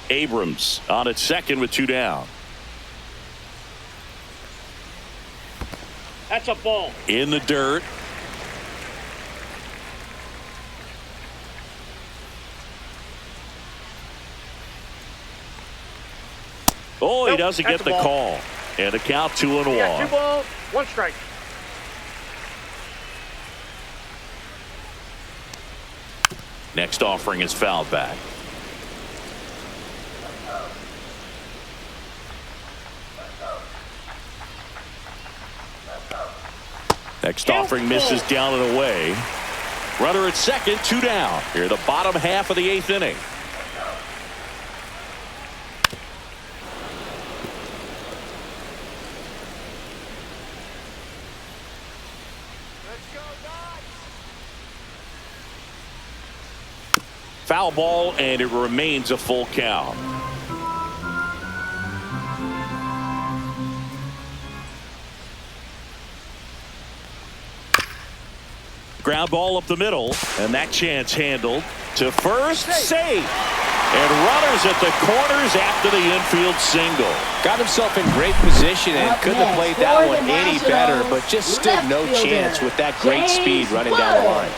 Abrams on at second with 2 down. That's a ball. In the dirt. Oh, he doesn't get the call. And a count 2-1. Yeah, 2 balls, 1 strike. Next offering is fouled back. Next offering misses down and away. Runner at second, 2 down. Here, the bottom half of the 8th inning. Let's go, guys. Foul ball, and it remains a full count. Ground ball up the middle, and that chance handled to first, safe. And runners at the corners after the infield single. Got himself in great position and couldn't have played that one any better, but just stood no chance with that great speed running down the line.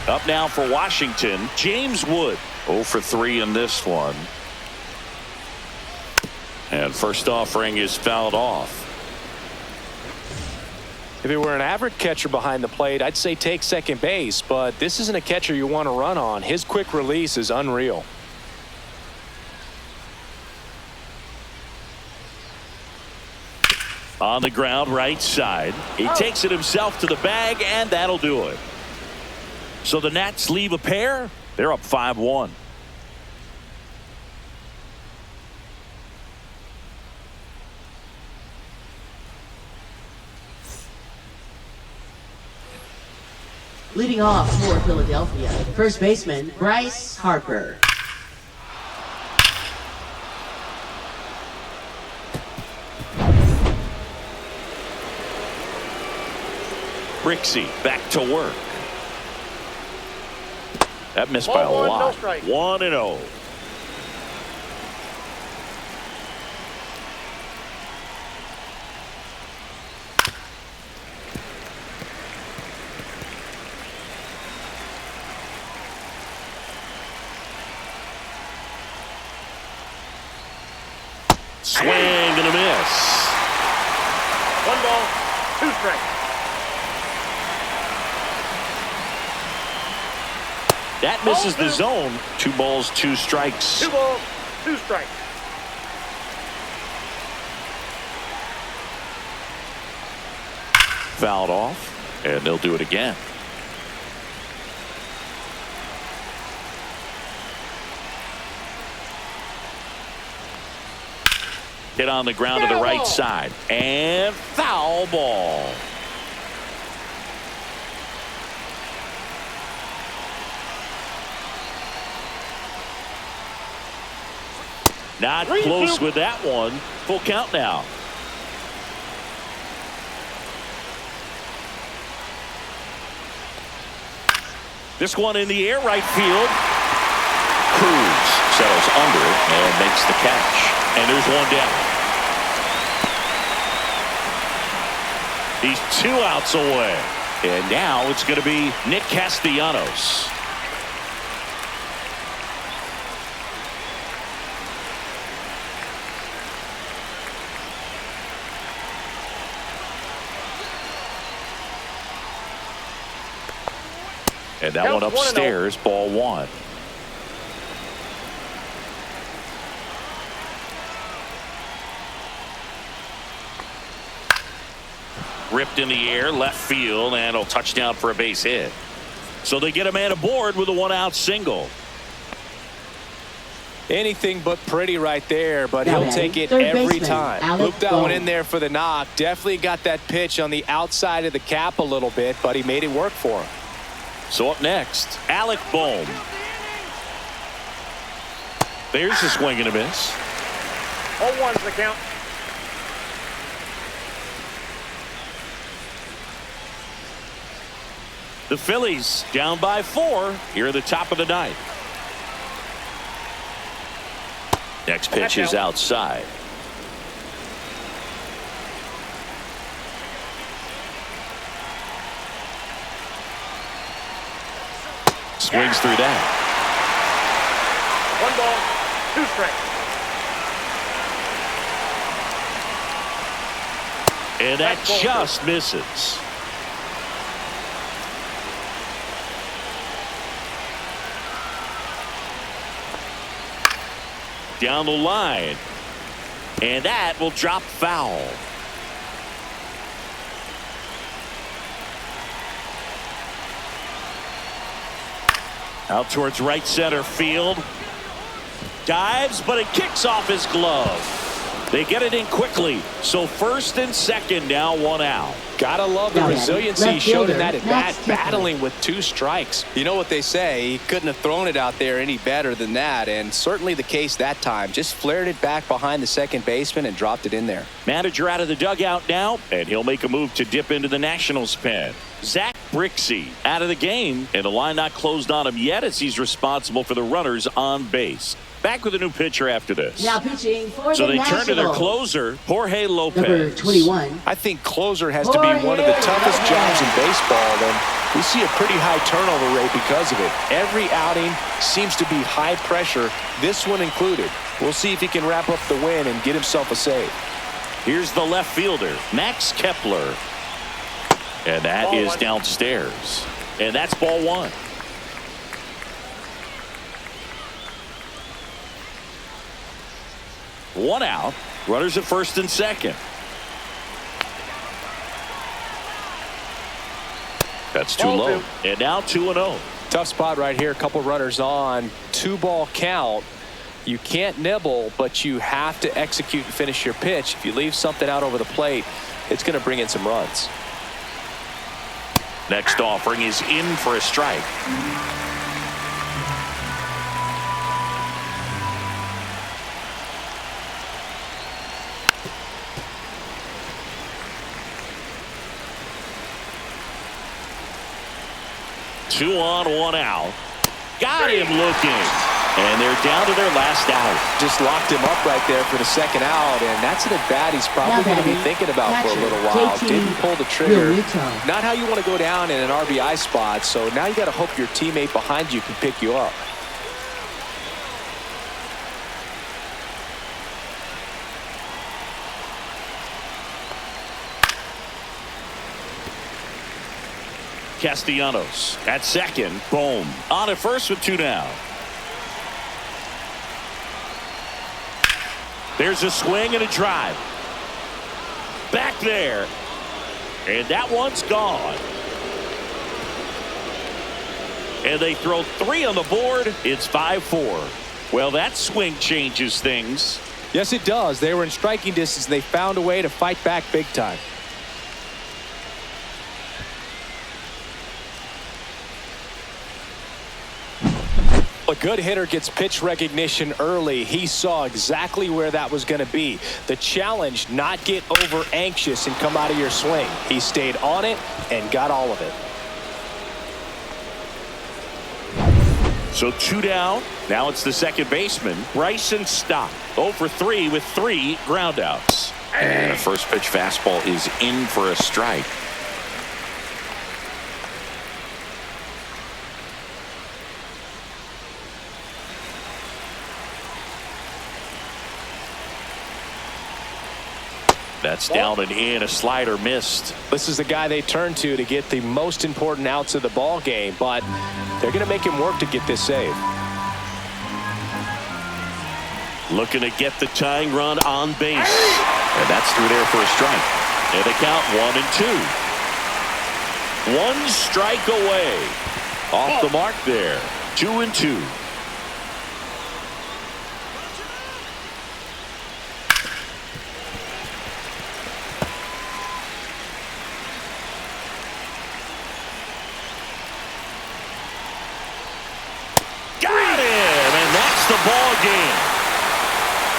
Up now for Washington, James Wood. 0 for 3 in this one. And first offering is fouled off. If he were an average catcher behind the plate, I'd say take second base, but this isn't a catcher you want to run on. His quick release is unreal. On the ground, right side. He takes it himself to the bag, and that'll do it. So the Nats leave a pair. They're up 5-1. Leading off for Philadelphia, first baseman Bryce Harper. Brixey back to work. That missed by a Ball 1, lot. no strike. 1-0. Swing and a miss. 1 ball, 2 strikes. That misses the zone. 2 balls, 2 strikes. 2 balls, 2 strikes. Fouled off, and they'll do it again. Hit on the ground to the right side, and foul ball. Not close with that one. Full count now. This one in the air, right field. Cruz settles under it and makes the catch. And there's one down. He's 2 outs away. And now it's going to be Nick Castellanos. And that one upstairs, ball 1. Ripped in the air, left field, and a touchdown for a base hit. So they get a man aboard with a 1-out single. Anything but pretty right there, but Now he'll take it third every baseman, time. Alex Looped that one Bowman. in there for the knock. Definitely got that pitch on the outside of the cap a little bit, but he made it work for him. So up next, Alec Bohm. There's a swing and a miss. 0-1's the count. The Phillies down by 4 here at the top of the ninth. Next pitch is outside. Swings through that. 1 ball, 2 strikes. And that just misses. Down the line. And that will drop foul. Out towards right center field. Dives, but it kicks off his glove. They get it in quickly. So first and second, now 1 out. Gotta love the Now, resiliency he left showed in fielder, that at bat, Max battling with 2 strikes. You know what they say, he couldn't have thrown it out there any better than that, and certainly the case that time. Just flared it back behind the second baseman and dropped it in there. Manager out of the dugout now, and he'll make a move to dip into the Nationals pen. Zach Brixey out of the game, and the line not closed on him yet as he's responsible for the runners on base. Back with a new pitcher after this. Now pitching for So the they turn to their Nationals. closer, Jorge Lopez. Number 21. I think closer has to be one of the toughest jobs in baseball, and we see a pretty high turnover rate because of it. Every outing seems to be high pressure, this one included. We'll see if he can wrap up the win and get himself a save. Here's the left fielder, Max Kepler. And that Ball is 1. downstairs. And that's ball 1. One out. Runners at first and second. That's too Ball low. 2. And now 2-0. Tough spot right here. A couple runners on. 2-ball count. You can't nibble, but you have to execute and finish your pitch. If you leave something out over the plate, it's going to bring in some runs. Next offering is in for a strike. Two on, 1 out. Got him looking. And they're down to their last out. Just locked him up right there for the second out, and that's an at-bat he's probably Now going to be batting, thinking about for a catcher, little while. JT Didn't pull the trigger. Realmuto. Not how you want to go down in an RBI spot, so now you got to hope your teammate behind you can pick you up. Castellanos at second. Boom. On at first with 2 down. There's a swing and a drive. Back there. And that one's gone. And they throw 3 on the board. It's 5-4. Well, that swing changes things. Yes, it does. They were in striking distance. They found a way to fight back big time. A good hitter gets pitch recognition early. He saw exactly where that was going to be. The challenge, not get over anxious and come out of your swing. He stayed on it and got all of it. So 2 down. Now it's the second baseman, Bryson Stott. 0 for 3 with 3 groundouts. And a first pitch fastball is in for a strike. That's down and in. A slider missed. This is the guy they turn to get the most important outs of the ball game, but they're going to make him work to get this save. Looking to get the tying run on base. And that's through there for a strike. And the count 1-2. 1 strike away. Off the mark there. 2-2.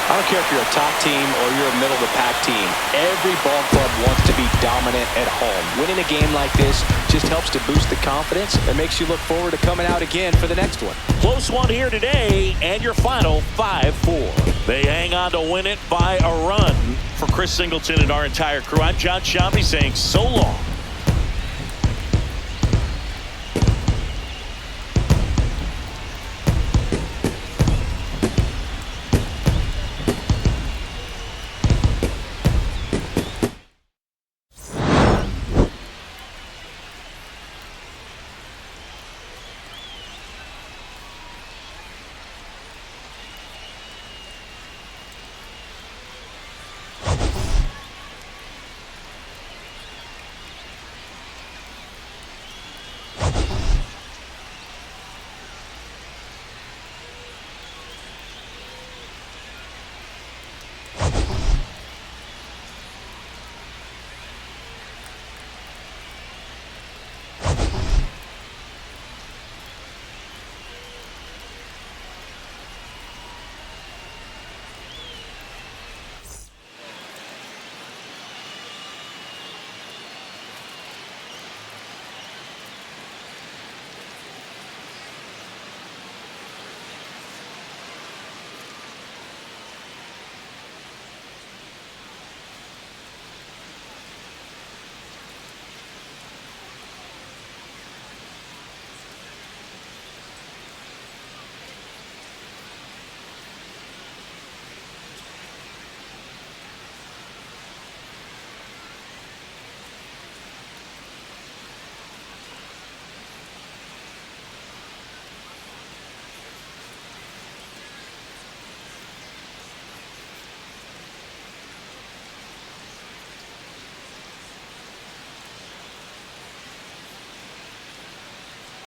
I don't care if you're a top team or you're a middle-of-the-pack team. Every ball club wants to be dominant at home. Winning a game like this just helps to boost the confidence and makes you look forward to coming out again for the next one. Close one here today, and your final 5-4. They hang on to win it by a run. For Chris Singleton and our entire crew, I'm John Shambi saying so long.